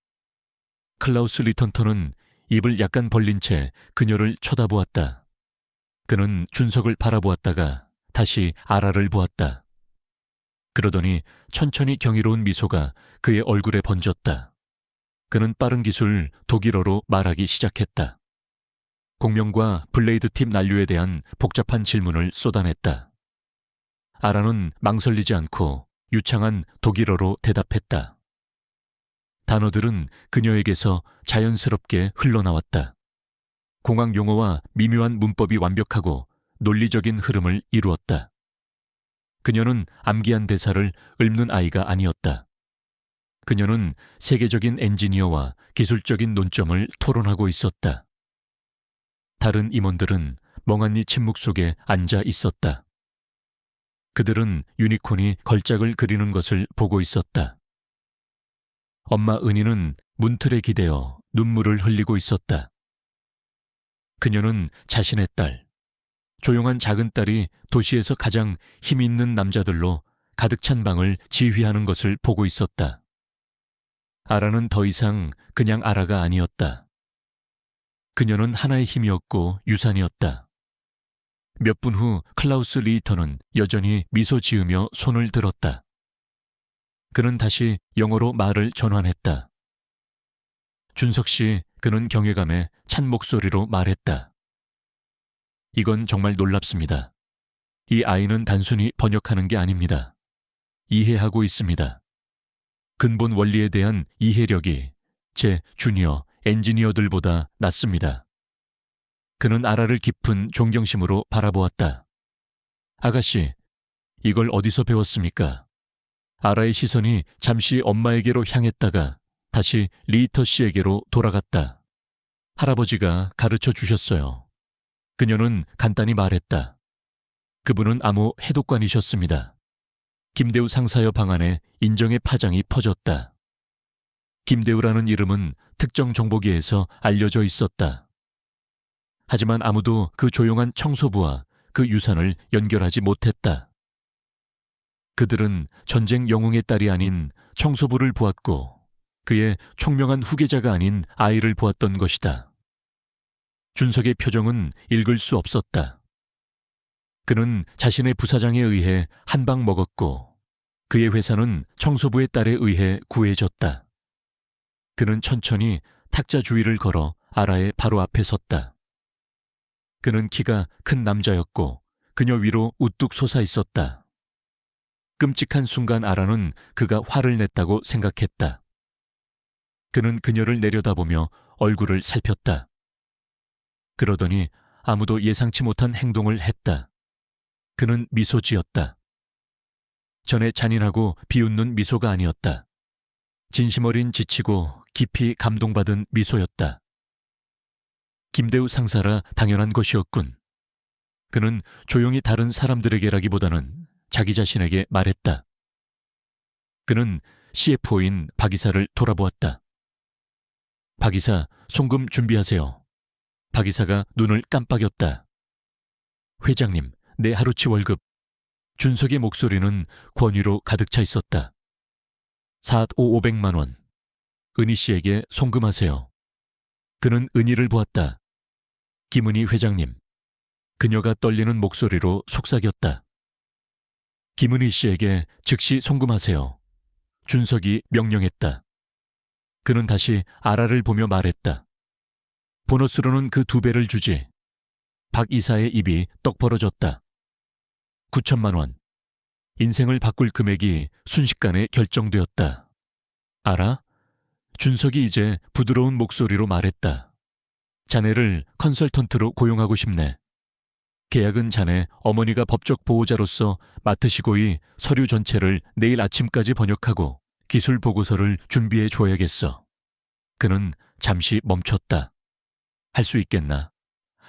클라우스 리턴터는 입을 약간 벌린 채 그녀를 쳐다보았다. 그는 준석을 바라보았다가 다시 아라를 보았다. 그러더니 천천히 경이로운 미소가 그의 얼굴에 번졌다. 그는 빠른 기술 독일어로 말하기 시작했다. 공명과 블레이드 팁 난류에 대한 복잡한 질문을 쏟아냈다. 아라는 망설이지 않고 유창한 독일어로 대답했다. 단어들은 그녀에게서 자연스럽게 흘러나왔다. 공학 용어와 미묘한 문법이 완벽하고 논리적인 흐름을 이루었다. 그녀는 암기한 대사를 읊는 아이가 아니었다. 그녀는 세계적인 엔지니어와 기술적인 논점을 토론하고 있었다. 다른 임원들은 멍하니 침묵 속에 앉아 있었다. 그들은 유니콘이 걸작을 그리는 것을 보고 있었다. 엄마 은희는 문틀에 기대어 눈물을 흘리고 있었다. 그녀는 자신의 딸, 조용한 작은 딸이 도시에서 가장 힘 있는 남자들로 가득 찬 방을 지휘하는 것을 보고 있었다. 아라는 더 이상 그냥 아라가 아니었다. 그녀는 하나의 힘이었고 유산이었다. 몇 분 후 클라우스 리히터는 여전히 미소 지으며 손을 들었다. 그는 다시 영어로 말을 전환했다. 준석 씨, 그는 경외감에 찬 목소리로 말했다. 이건 정말 놀랍습니다. 이 아이는 단순히 번역하는 게 아닙니다. 이해하고 있습니다. 근본 원리에 대한 이해력이 제 주니어 엔지니어들보다 낮습니다. 그는 아라를 깊은 존경심으로 바라보았다. 아가씨, 이걸 어디서 배웠습니까? 아라의 시선이 잠시 엄마에게로 향했다가 다시 리히터 씨에게로 돌아갔다. 할아버지가 가르쳐 주셨어요. 그녀는 간단히 말했다. 그분은 아무 해독관이셨습니다. 김대우 상사여 방 안에 인정의 파장이 퍼졌다. 김대우라는 이름은 특정 정보기에서 알려져 있었다. 하지만 아무도 그 조용한 청소부와 그 유산을 연결하지 못했다. 그들은 전쟁 영웅의 딸이 아닌 청소부를 보았고 그의 총명한 후계자가 아닌 아이를 보았던 것이다. 준석의 표정은 읽을 수 없었다. 그는 자신의 부사장에 의해 한 방 먹었고 그의 회사는 청소부의 딸에 의해 구해졌다. 그는 천천히 탁자 주위를 걸어 아라의 바로 앞에 섰다. 그는 키가 큰 남자였고 그녀 위로 우뚝 솟아 있었다. 끔찍한 순간 아라는 그가 화를 냈다고 생각했다. 그는 그녀를 내려다보며 얼굴을 살폈다. 그러더니 아무도 예상치 못한 행동을 했다. 그는 미소 지었다. 전에 잔인하고 비웃는 미소가 아니었다. 진심 어린 지치고 깊이 감동받은 미소였다. 김대우 상사라 당연한 것이었군. 그는 조용히 다른 사람들에게라기보다는 자기 자신에게 말했다. 그는 CFO인 박 이사를 돌아보았다. 박 이사, 송금 준비하세요. 박 이사가 눈을 깜빡였다. 회장님, 내 하루치 월급. 준석의 목소리는 권위로 가득 차 있었다. 4, 500만 원. 은희 씨에게 송금하세요. 그는 은희를 보았다. 김은희 회장님. 그녀가 떨리는 목소리로 속삭였다. 김은희 씨에게 즉시 송금하세요. 준석이 명령했다. 그는 다시 아라를 보며 말했다. 보너스로는 그 2배를 주지. 박 이사의 입이 떡 벌어졌다. 9천만 원. 인생을 바꿀 금액이 순식간에 결정되었다. 알아? 준석이 이제 부드러운 목소리로 말했다. 자네를 컨설턴트로 고용하고 싶네. 계약은 자네 어머니가 법적 보호자로서 맡으시고이 서류 전체를 내일 아침까지 번역하고 기술 보고서를 준비해 줘야겠어. 그는 잠시 멈췄다. 할 수 있겠나?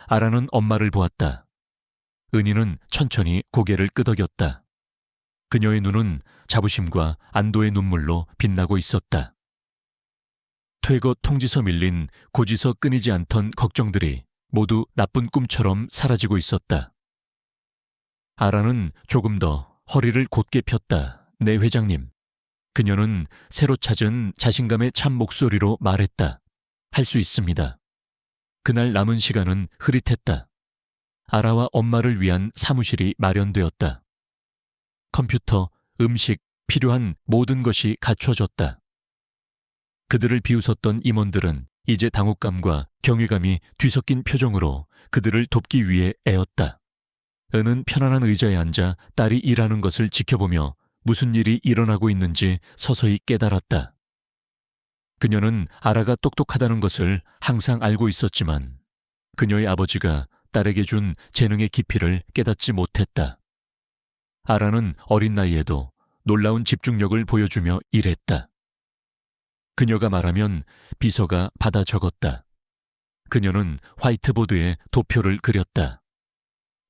아라는 엄마를 보았다. 은희는 천천히 고개를 끄덕였다. 그녀의 눈은 자부심과 안도의 눈물로 빛나고 있었다. 퇴거 통지서 밀린 고지서 끊이지 않던 걱정들이 모두 나쁜 꿈처럼 사라지고 있었다. 아라는 조금 더 허리를 곧게 폈다. 네 회장님. 그녀는 새로 찾은 자신감의 참 목소리로 말했다. 할 수 있습니다. 그날 남은 시간은 흐릿했다. 아라와 엄마를 위한 사무실이 마련되었다. 컴퓨터, 음식, 필요한 모든 것이 갖춰졌다. 그들을 비웃었던 임원들은 이제 당혹감과 경외감이 뒤섞인 표정으로 그들을 돕기 위해 애었다. 은은 편안한 의자에 앉아 딸이 일하는 것을 지켜보며 무슨 일이 일어나고 있는지 서서히 깨달았다. 그녀는 아라가 똑똑하다는 것을 항상 알고 있었지만 그녀의 아버지가 딸에게 준 재능의 깊이를 깨닫지 못했다. 아라는 어린 나이에도 놀라운 집중력을 보여주며 일했다. 그녀가 말하면 비서가 받아 적었다. 그녀는 화이트보드에 도표를 그렸다.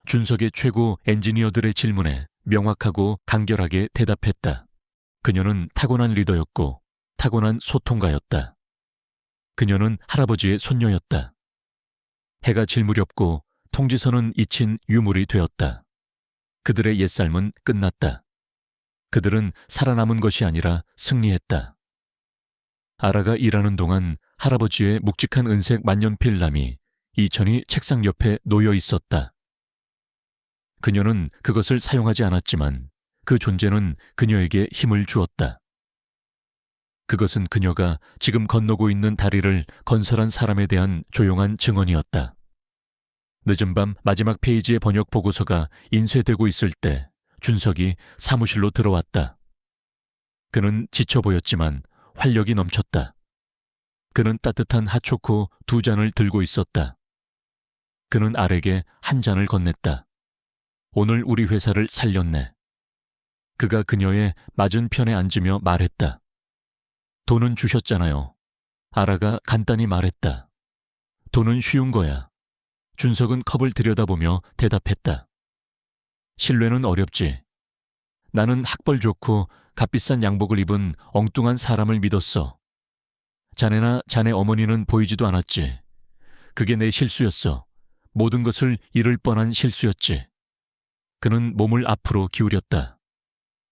준석의 최고 엔지니어들의 질문에 명확하고 간결하게 대답했다. 그녀는 타고난 리더였고 타고난 소통가였다. 그녀는 할아버지의 손녀였다. 해가 질 무렵고 통지서는 잊힌 유물이 되었다. 그들의 옛삶은 끝났다. 그들은 살아남은 것이 아니라 승리했다. 아라가 일하는 동안 할아버지의 묵직한 은색 만년필 남이 이천히 책상 옆에 놓여 있었다. 그녀는 그것을 사용하지 않았지만 그 존재는 그녀에게 힘을 주었다. 그것은 그녀가 지금 건너고 있는 다리를 건설한 사람에 대한 조용한 증언이었다. 늦은 밤 마지막 페이지의 번역 보고서가 인쇄되고 있을 때 준석이 사무실로 들어왔다. 그는 지쳐 보였지만 활력이 넘쳤다. 그는 따뜻한 핫초코 2잔을 들고 있었다. 그는 알에게 한 잔을 건넸다. 오늘 우리 회사를 살렸네. 그가 그녀의 맞은편에 앉으며 말했다. 돈은 주셨잖아요. 아라가 간단히 말했다. 돈은 쉬운 거야. 준석은 컵을 들여다보며 대답했다. 신뢰는 어렵지. 나는 학벌 좋고 값비싼 양복을 입은 엉뚱한 사람을 믿었어. 자네나 자네 어머니는 보이지도 않았지. 그게 내 실수였어. 모든 것을 잃을 뻔한 실수였지. 그는 몸을 앞으로 기울였다.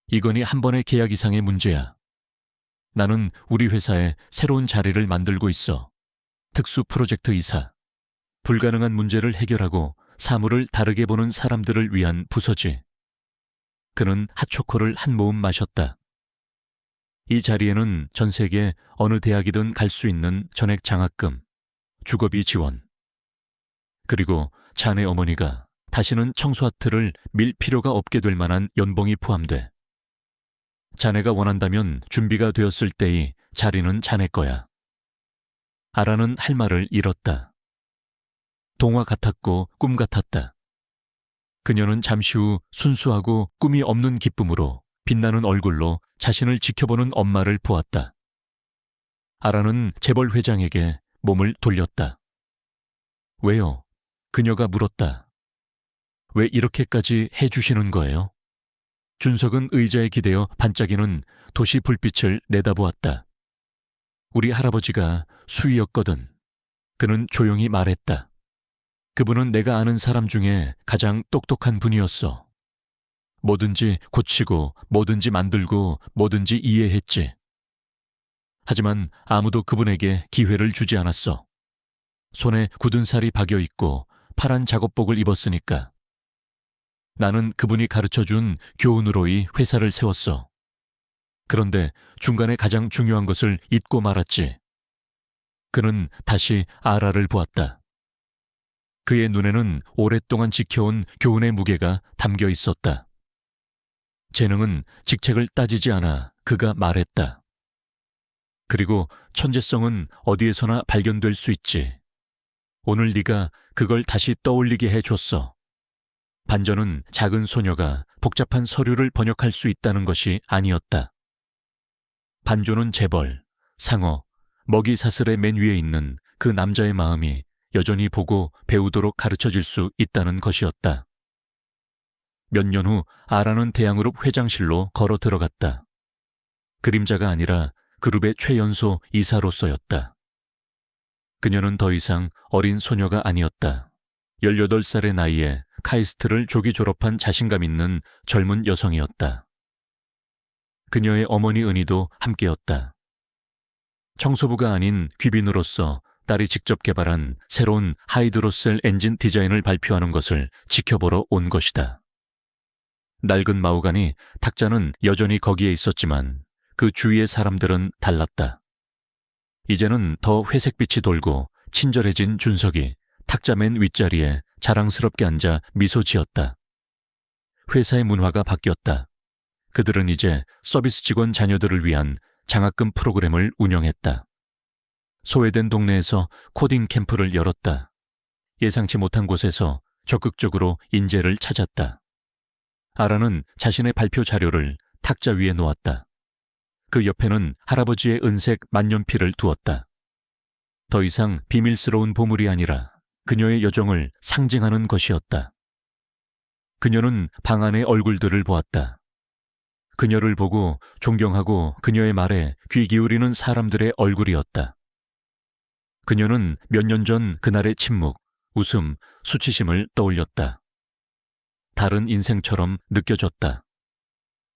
이건희 한 번의 계약 이상의 문제야. 나는 우리 회사에 새로운 자리를 만들고 있어. 특수 프로젝트 이사. 불가능한 문제를 해결하고 사물을 다르게 보는 사람들을 위한 부서지. 그는 핫초코를 한 모음 마셨다. 이 자리에는 전 세계 어느 대학이든 갈 수 있는 전액 장학금, 주거비 지원. 그리고 자네 어머니가 다시는 청소하트를 밀 필요가 없게 될 만한 연봉이 포함돼. 자네가 원한다면 준비가 되었을 때의 자리는 자네 거야. 아라는 할 말을 잃었다. 동화 같았고 꿈 같았다. 그녀는 잠시 후 순수하고 꿈이 없는 기쁨으로 빛나는 얼굴로 자신을 지켜보는 엄마를 보았다. 아라는 재벌 회장에게 몸을 돌렸다. 왜요? 그녀가 물었다. 왜 이렇게까지 해주시는 거예요? 준석은 의자에 기대어 반짝이는 도시 불빛을 내다보았다. 우리 할아버지가 수의였거든. 그는 조용히 말했다. 그분은 내가 아는 사람 중에 가장 똑똑한 분이었어. 뭐든지 고치고 뭐든지 만들고 뭐든지 이해했지. 하지만 아무도 그분에게 기회를 주지 않았어. 손에 굳은 살이 박여 있고 파란 작업복을 입었으니까. 나는 그분이 가르쳐준 교훈으로이 회사를 세웠어. 그런데 중간에 가장 중요한 것을 잊고 말았지. 그는 다시 아라를 보았다. 그의 눈에는 오랫동안 지켜온 교훈의 무게가 담겨 있었다. 재능은 직책을 따지지 않아 그가 말했다. 그리고 천재성은 어디에서나 발견될 수 있지. 오늘 네가 그걸 다시 떠올리게 해줬어. 반전은 작은 소녀가 복잡한 서류를 번역할 수 있다는 것이 아니었다. 반조는 재벌, 상어, 먹이 사슬의 맨 위에 있는 그 남자의 마음이 여전히 보고 배우도록 가르쳐질 수 있다는 것이었다. 몇 년 후 아라는 대양그룹 회장실로 걸어 들어갔다. 그림자가 아니라 그룹의 최연소 이사로서였다. 그녀는 더 이상 어린 소녀가 아니었다. 18살의 나이에 카이스트를 조기 졸업한 자신감 있는 젊은 여성이었다. 그녀의 어머니 은희도 함께였다. 청소부가 아닌 귀빈으로서 딸이 직접 개발한 새로운 하이드로셀 엔진 디자인을 발표하는 것을 지켜보러 온 것이다. 낡은 마우간이 탁자는 여전히 거기에 있었지만 그 주위의 사람들은 달랐다. 이제는 더 회색빛이 돌고 친절해진 준석이 탁자 맨 윗자리에 자랑스럽게 앉아 미소 지었다. 회사의 문화가 바뀌었다. 그들은 이제 서비스 직원 자녀들을 위한 장학금 프로그램을 운영했다. 소외된 동네에서 코딩 캠프를 열었다. 예상치 못한 곳에서 적극적으로 인재를 찾았다. 아라는 자신의 발표 자료를 탁자 위에 놓았다. 그 옆에는 할아버지의 은색 만년필을 두었다. 더 이상 비밀스러운 보물이 아니라 그녀의 여정을 상징하는 것이었다. 그녀는 방 안의 얼굴들을 보았다. 그녀를 보고 존경하고 그녀의 말에 귀 기울이는 사람들의 얼굴이었다. 그녀는 몇 년 전 그날의 침묵, 웃음, 수치심을 떠올렸다. 다른 인생처럼 느껴졌다.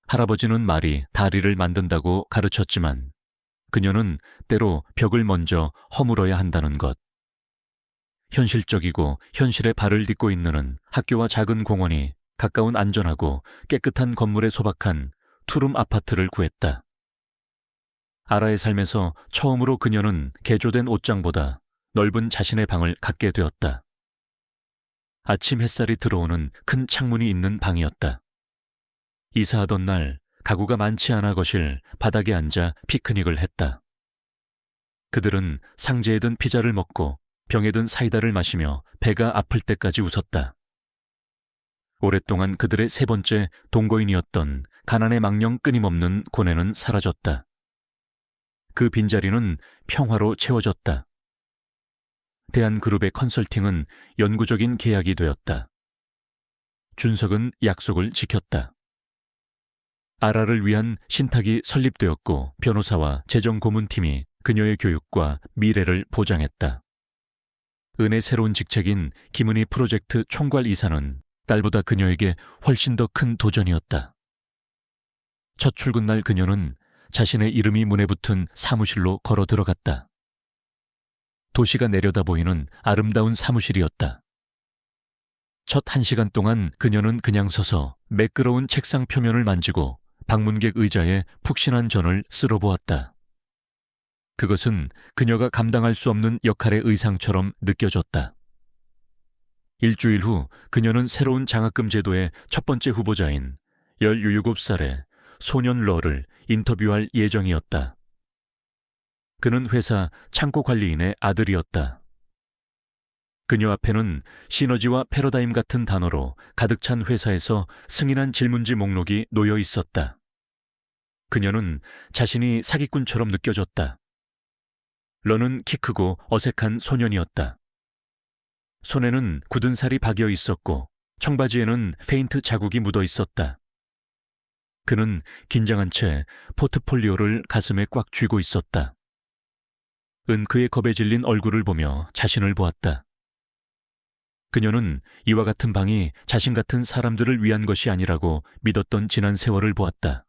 할아버지는 말이 다리를 만든다고 가르쳤지만 그녀는 때로 벽을 먼저 허물어야 한다는 것. 현실적이고 현실에 발을 딛고 있는 학교와 작은 공원이 가까운 안전하고 깨끗한 건물에 소박한 투룸 아파트를 구했다. 아라의 삶에서 처음으로 그녀는 개조된 옷장보다 넓은 자신의 방을 갖게 되었다. 아침 햇살이 들어오는 큰 창문이 있는 방이었다. 이사하던 날 가구가 많지 않아 거실 바닥에 앉아 피크닉을 했다. 그들은 상자에 든 피자를 먹고 병에 든 사이다를 마시며 배가 아플 때까지 웃었다. 오랫동안 그들의 세 번째 동거인이었던 가난의 망령 끊임없는 고뇌는 사라졌다. 그 빈자리는 평화로 채워졌다. 대한그룹의 컨설팅은 영구적인 계약이 되었다. 준석은 약속을 지켰다. 아라를 위한 신탁이 설립되었고 변호사와 재정고문팀이 그녀의 교육과 미래를 보장했다. 은의 새로운 직책인 김은희 프로젝트 총괄이사는 딸보다 그녀에게 훨씬 더 큰 도전이었다. 첫 출근날 그녀는 자신의 이름이 문에 붙은 사무실로 걸어 들어갔다. 도시가 내려다 보이는 아름다운 사무실이었다. 첫 1시간 동안 그녀는 그냥 서서 매끄러운 책상 표면을 만지고 방문객 의자에 푹신한 전을 쓸어보았다. 그것은 그녀가 감당할 수 없는 역할의 의상처럼 느껴졌다. 일주일 후 그녀는 새로운 장학금 제도의 첫 번째 후보자인 17살의 소년 러를 인터뷰할 예정이었다. 그는 회사 창고 관리인의 아들이었다. 그녀 앞에는 시너지와 패러다임 같은 단어로 가득 찬 회사에서 승인한 질문지 목록이 놓여 있었다. 그녀는 자신이 사기꾼처럼 느껴졌다. 러는 키 크고 어색한 소년이었다. 손에는 굳은 살이 박여 있었고 청바지에는 페인트 자국이 묻어 있었다. 그는 긴장한 채 포트폴리오를 가슴에 꽉 쥐고 있었다. 그의 겁에 질린 얼굴을 보며 자신을 보았다. 그녀는 이와 같은 방이 자신 같은 사람들을 위한 것이 아니라고 믿었던 지난 세월을 보았다.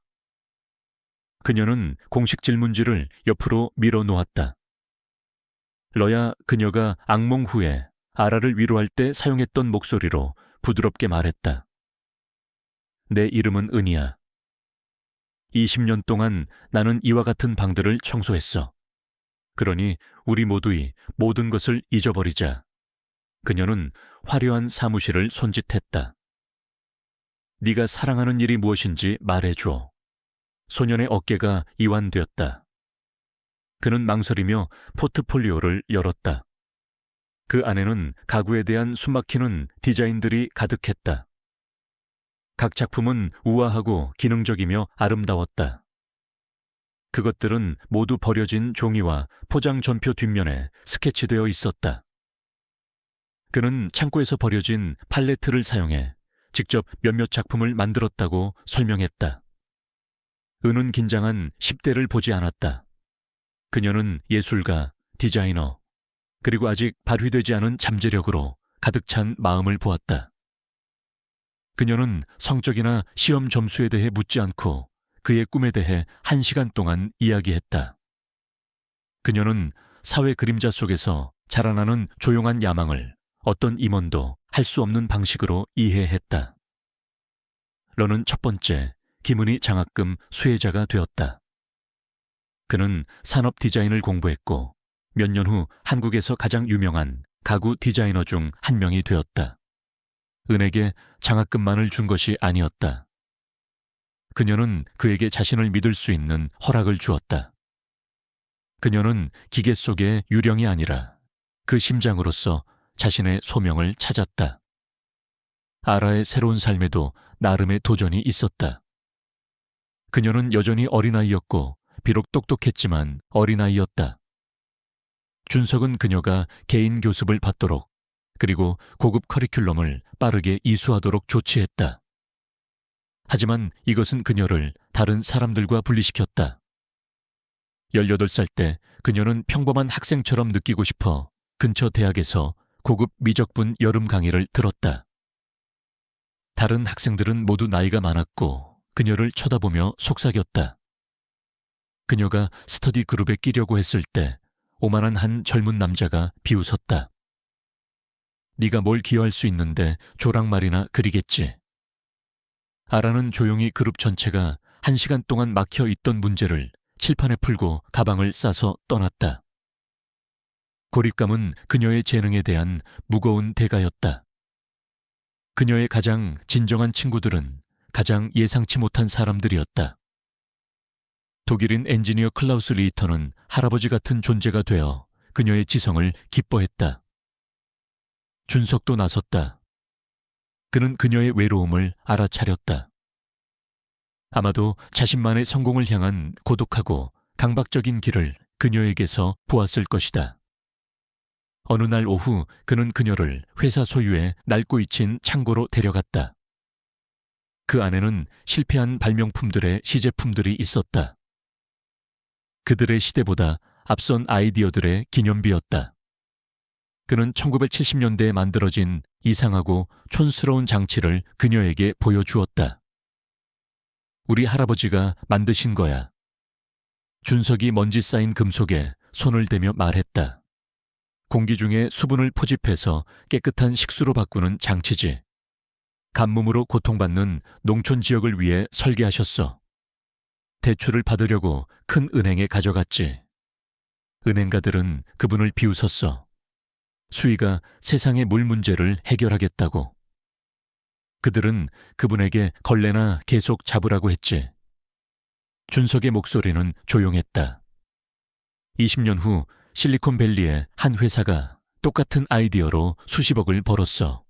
그녀는 공식 질문지를 옆으로 밀어 놓았다. 러야 그녀가 악몽 후에 아라를 위로할 때 사용했던 목소리로 부드럽게 말했다. 내 이름은 은이야. 20년 동안 나는 이와 같은 방들을 청소했어. 그러니 우리 모두의 모든 것을 잊어버리자. 그녀는 화려한 사무실을 손짓했다. 네가 사랑하는 일이 무엇인지 말해줘. 소년의 어깨가 이완되었다. 그는 망설이며 포트폴리오를 열었다. 그 안에는 가구에 대한 숨막히는 디자인들이 가득했다. 각 작품은 우아하고 기능적이며 아름다웠다. 그것들은 모두 버려진 종이와 포장 전표 뒷면에 스케치되어 있었다. 그는 창고에서 버려진 팔레트를 사용해 직접 몇몇 작품을 만들었다고 설명했다. 은은 긴장한 10대를 보지 않았다. 그녀는 예술가, 디자이너, 그리고 아직 발휘되지 않은 잠재력으로 가득 찬 마음을 보았다. 그녀는 성적이나 시험 점수에 대해 묻지 않고 그의 꿈에 대해 1시간 동안 이야기했다. 그녀는 사회 그림자 속에서 자라나는 조용한 야망을 어떤 임원도 할 수 없는 방식으로 이해했다. 러는 첫 번째 김은희 장학금 수혜자가 되었다. 그는 산업 디자인을 공부했고 몇 년 후 한국에서 가장 유명한 가구 디자이너 중 한 명이 되었다. 은에게 장학금만을 준 것이 아니었다. 그녀는 그에게 자신을 믿을 수 있는 허락을 주었다. 그녀는 기계 속의 유령이 아니라 그 심장으로서 자신의 소명을 찾았다. 아라의 새로운 삶에도 나름의 도전이 있었다. 그녀는 여전히 어린아이였고 비록 똑똑했지만 어린아이였다. 준석은 그녀가 개인 교습을 받도록 그리고 고급 커리큘럼을 빠르게 이수하도록 조치했다. 하지만 이것은 그녀를 다른 사람들과 분리시켰다. 18살 때 그녀는 평범한 학생처럼 느끼고 싶어 근처 대학에서 고급 미적분 여름 강의를 들었다. 다른 학생들은 모두 나이가 많았고 그녀를 쳐다보며 속삭였다. 그녀가 스터디 그룹에 끼려고 했을 때 오만한 한 젊은 남자가 비웃었다. 네가 뭘 기여할 수 있는데 조랑말이나 그리겠지. 아라는 조용히 그룹 전체가 1시간 동안 막혀 있던 문제를 칠판에 풀고 가방을 싸서 떠났다. 고립감은 그녀의 재능에 대한 무거운 대가였다. 그녀의 가장 진정한 친구들은 가장 예상치 못한 사람들이었다. 독일인 엔지니어 클라우스 리히터는 할아버지 같은 존재가 되어 그녀의 지성을 기뻐했다. 준석도 나섰다. 그는 그녀의 외로움을 알아차렸다. 아마도 자신만의 성공을 향한 고독하고 강박적인 길을 그녀에게서 보았을 것이다. 어느 날 오후 그는 그녀를 회사 소유의 낡고 잊힌 창고로 데려갔다. 그 안에는 실패한 발명품들의 시제품들이 있었다. 그들의 시대보다 앞선 아이디어들의 기념비였다. 그는 1970년대에 만들어진 이상하고 촌스러운 장치를 그녀에게 보여주었다. 우리 할아버지가 만드신 거야. 준석이 먼지 쌓인 금속에 손을 대며 말했다. 공기 중에 수분을 포집해서 깨끗한 식수로 바꾸는 장치지. 간몸으로 고통받는 농촌 지역을 위해 설계하셨어. 대출을 받으려고 큰 은행에 가져갔지. 은행가들은 그분을 비웃었어. 수의가 세상의 물 문제를 해결하겠다고. 그들은 그분에게 걸레나 계속 잡으라고 했지. 준석의 목소리는 조용했다. 20년 후 실리콘밸리의 한 회사가 똑같은 아이디어로 수십억을 벌었어.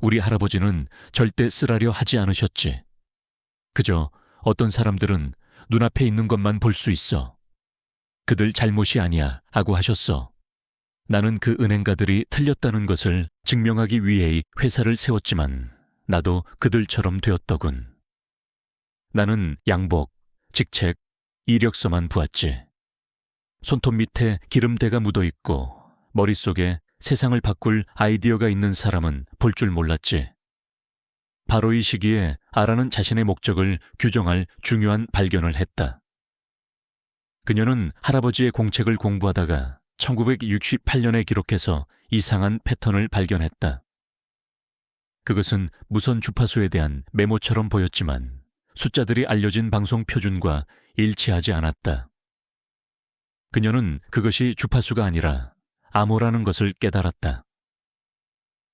우리 할아버지는 절대 쓰라려 하지 않으셨지. 그저 어떤 사람들은 눈앞에 있는 것만 볼 수 있어. 그들 잘못이 아니야 하고 하셨어. 나는 그 은행가들이 틀렸다는 것을 증명하기 위해 회사를 세웠지만 나도 그들처럼 되었더군. 나는 양복, 직책, 이력서만 보았지. 손톱 밑에 기름때가 묻어있고 머릿속에 세상을 바꿀 아이디어가 있는 사람은 볼 줄 몰랐지. 바로 이 시기에 아라는 자신의 목적을 규정할 중요한 발견을 했다. 그녀는 할아버지의 공책을 공부하다가 1968년에 기록해서 이상한 패턴을 발견했다. 그것은 무선 주파수에 대한 메모처럼 보였지만 숫자들이 알려진 방송 표준과 일치하지 않았다. 그녀는 그것이 주파수가 아니라 암호라는 것을 깨달았다.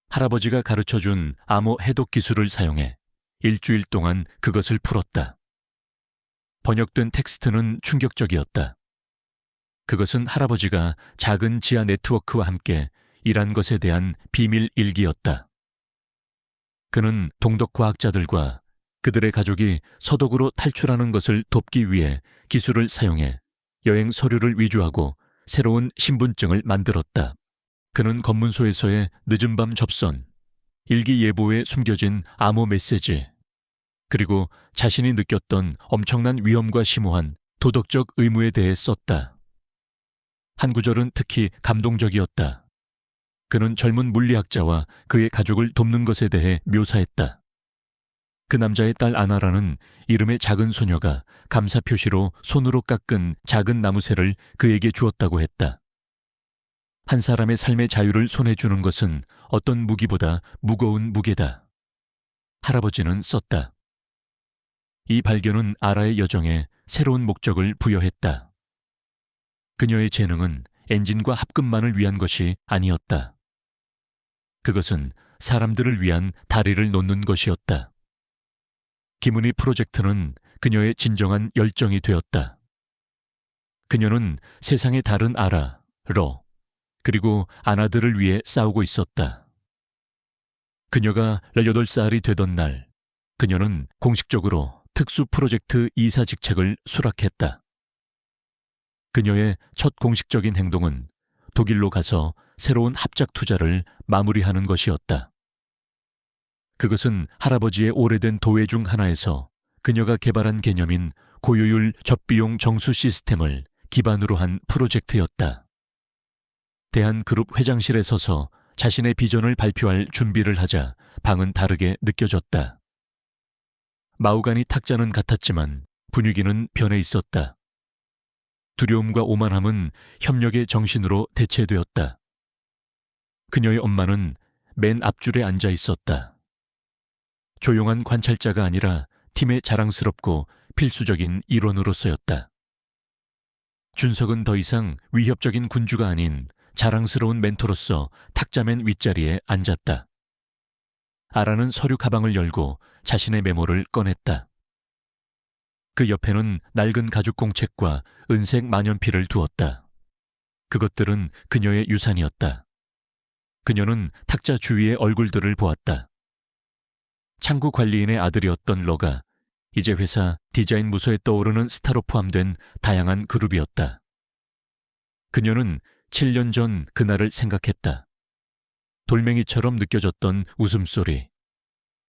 할아버지가 가르쳐준 암호 해독 기술을 사용해 일주일 동안 그것을 풀었다. 번역된 텍스트는 충격적이었다. 그것은 할아버지가 작은 지하 네트워크와 함께 일한 것에 대한 비밀 일기였다. 그는 동독 과학자들과 그들의 가족이 서독으로 탈출하는 것을 돕기 위해 기술을 사용해 여행 서류를 위조하고 새로운 신분증을 만들었다. 그는 검문소에서의 늦은 밤 접선, 일기 예보에 숨겨진 암호 메시지, 그리고 자신이 느꼈던 엄청난 위험과 심오한 도덕적 의무에 대해 썼다. 한 구절은 특히 감동적이었다. 그는 젊은 물리학자와 그의 가족을 돕는 것에 대해 묘사했다. 그 남자의 딸 아나라는 이름의 작은 소녀가 감사 표시로 손으로 깎은 작은 나무새를 그에게 주었다고 했다. 한 사람의 삶의 자유를 손에 주는 것은 어떤 무기보다 무거운 무게다. 할아버지는 썼다. 이 발견은 아라의 여정에 새로운 목적을 부여했다. 그녀의 재능은 엔진과 합금만을 위한 것이 아니었다. 그것은 사람들을 위한 다리를 놓는 것이었다. 김은희 프로젝트는 그녀의 진정한 열정이 되었다. 그녀는 세상의 다른 아라, 러, 그리고 아나들을 위해 싸우고 있었다. 그녀가 18살이 되던 날, 그녀는 공식적으로 특수 프로젝트 이사 직책을 수락했다. 그녀의 첫 공식적인 행동은 독일로 가서 새로운 합작 투자를 마무리하는 것이었다. 그것은 할아버지의 오래된 도회 중 하나에서 그녀가 개발한 개념인 고효율 접비용 정수 시스템을 기반으로 한 프로젝트였다. 대한그룹 회장실에 서서 자신의 비전을 발표할 준비를 하자 방은 다르게 느껴졌다. 마우간이 탁자는 같았지만 분위기는 변해 있었다. 두려움과 오만함은 협력의 정신으로 대체되었다. 그녀의 엄마는 맨 앞줄에 앉아 있었다. 조용한 관찰자가 아니라 팀의 자랑스럽고 필수적인 일원으로서였다. 준석은 더 이상 위협적인 군주가 아닌 자랑스러운 멘토로서 탁자맨 윗자리에 앉았다. 아라는 서류 가방을 열고 자신의 메모를 꺼냈다. 그 옆에는 낡은 가죽 공책과 은색 만년필을 두었다. 그것들은 그녀의 유산이었다. 그녀는 탁자 주위의 얼굴들을 보았다. 창구 관리인의 아들이었던 러가 이제 회사 디자인 부서에 떠오르는 스타로 포함된 다양한 그룹이었다. 그녀는 7년 전 그날을 생각했다. 돌멩이처럼 느껴졌던 웃음소리.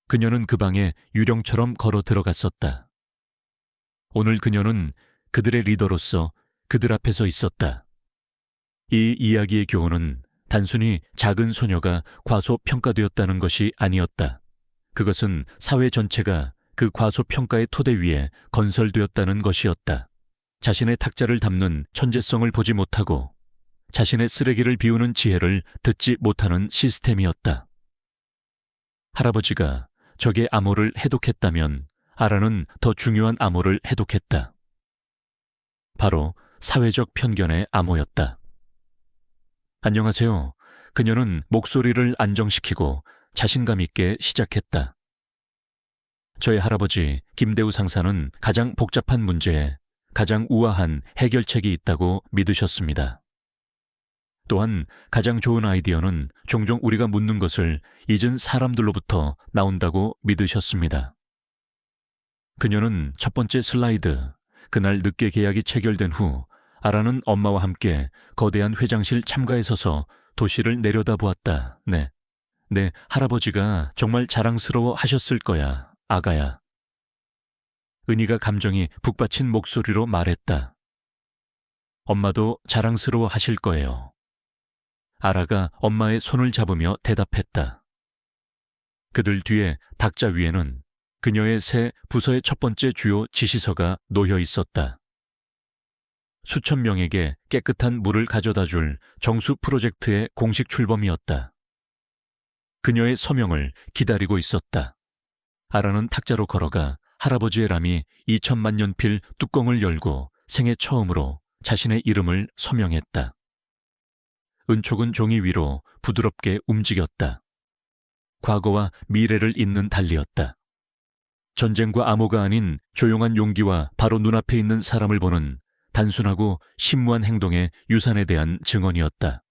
그녀는 그 방에 유령처럼 걸어 들어갔었다. 오늘 그녀는 그들의 리더로서 그들 앞에 서 있었다. 이 이야기의 교훈은 단순히 작은 소녀가 과소평가되었다는 것이 아니었다. 그것은 사회 전체가 그 과소평가의 토대 위에 건설되었다는 것이었다. 자신의 탁자를 담는 천재성을 보지 못하고 자신의 쓰레기를 비우는 지혜를 듣지 못하는 시스템이었다. 할아버지가 적의 암호를 해독했다면 아라는 더 중요한 암호를 해독했다. 바로 사회적 편견의 암호였다. 안녕하세요. 그녀는 목소리를 안정시키고 자신감 있게 시작했다. 저의 할아버지 김대우 상사는 가장 복잡한 문제에 가장 우아한 해결책이 있다고 믿으셨습니다. 또한 가장 좋은 아이디어는 종종 우리가 묻는 것을 잊은 사람들로부터 나온다고 믿으셨습니다. 그녀는 첫 번째 슬라이드, 그날 늦게 계약이 체결된 후 아라는 엄마와 함께 거대한 회장실 참가에 서서 도시를 내려다보았다. 네, 할아버지가 정말 자랑스러워 하셨을 거야, 아가야. 은희가 감정이 북받친 목소리로 말했다. 엄마도 자랑스러워 하실 거예요. 아라가 엄마의 손을 잡으며 대답했다. 그들 뒤에 탁자 위에는 그녀의 새 부서의 첫 번째 주요 지시서가 놓여 있었다. 수천 명에게 깨끗한 물을 가져다 줄 정수 프로젝트의 공식 출범이었다. 그녀의 서명을 기다리고 있었다. 아라는 탁자로 걸어가 할아버지의 람이 2000만 년 필 뚜껑을 열고 생애 처음으로 자신의 이름을 서명했다. 은촉은 종이 위로 부드럽게 움직였다. 과거와 미래를 잇는 달리였다. 전쟁과 암호가 아닌 조용한 용기와 바로 눈앞에 있는 사람을 보는 단순하고 신무한 행동의 유산에 대한 증언이었다.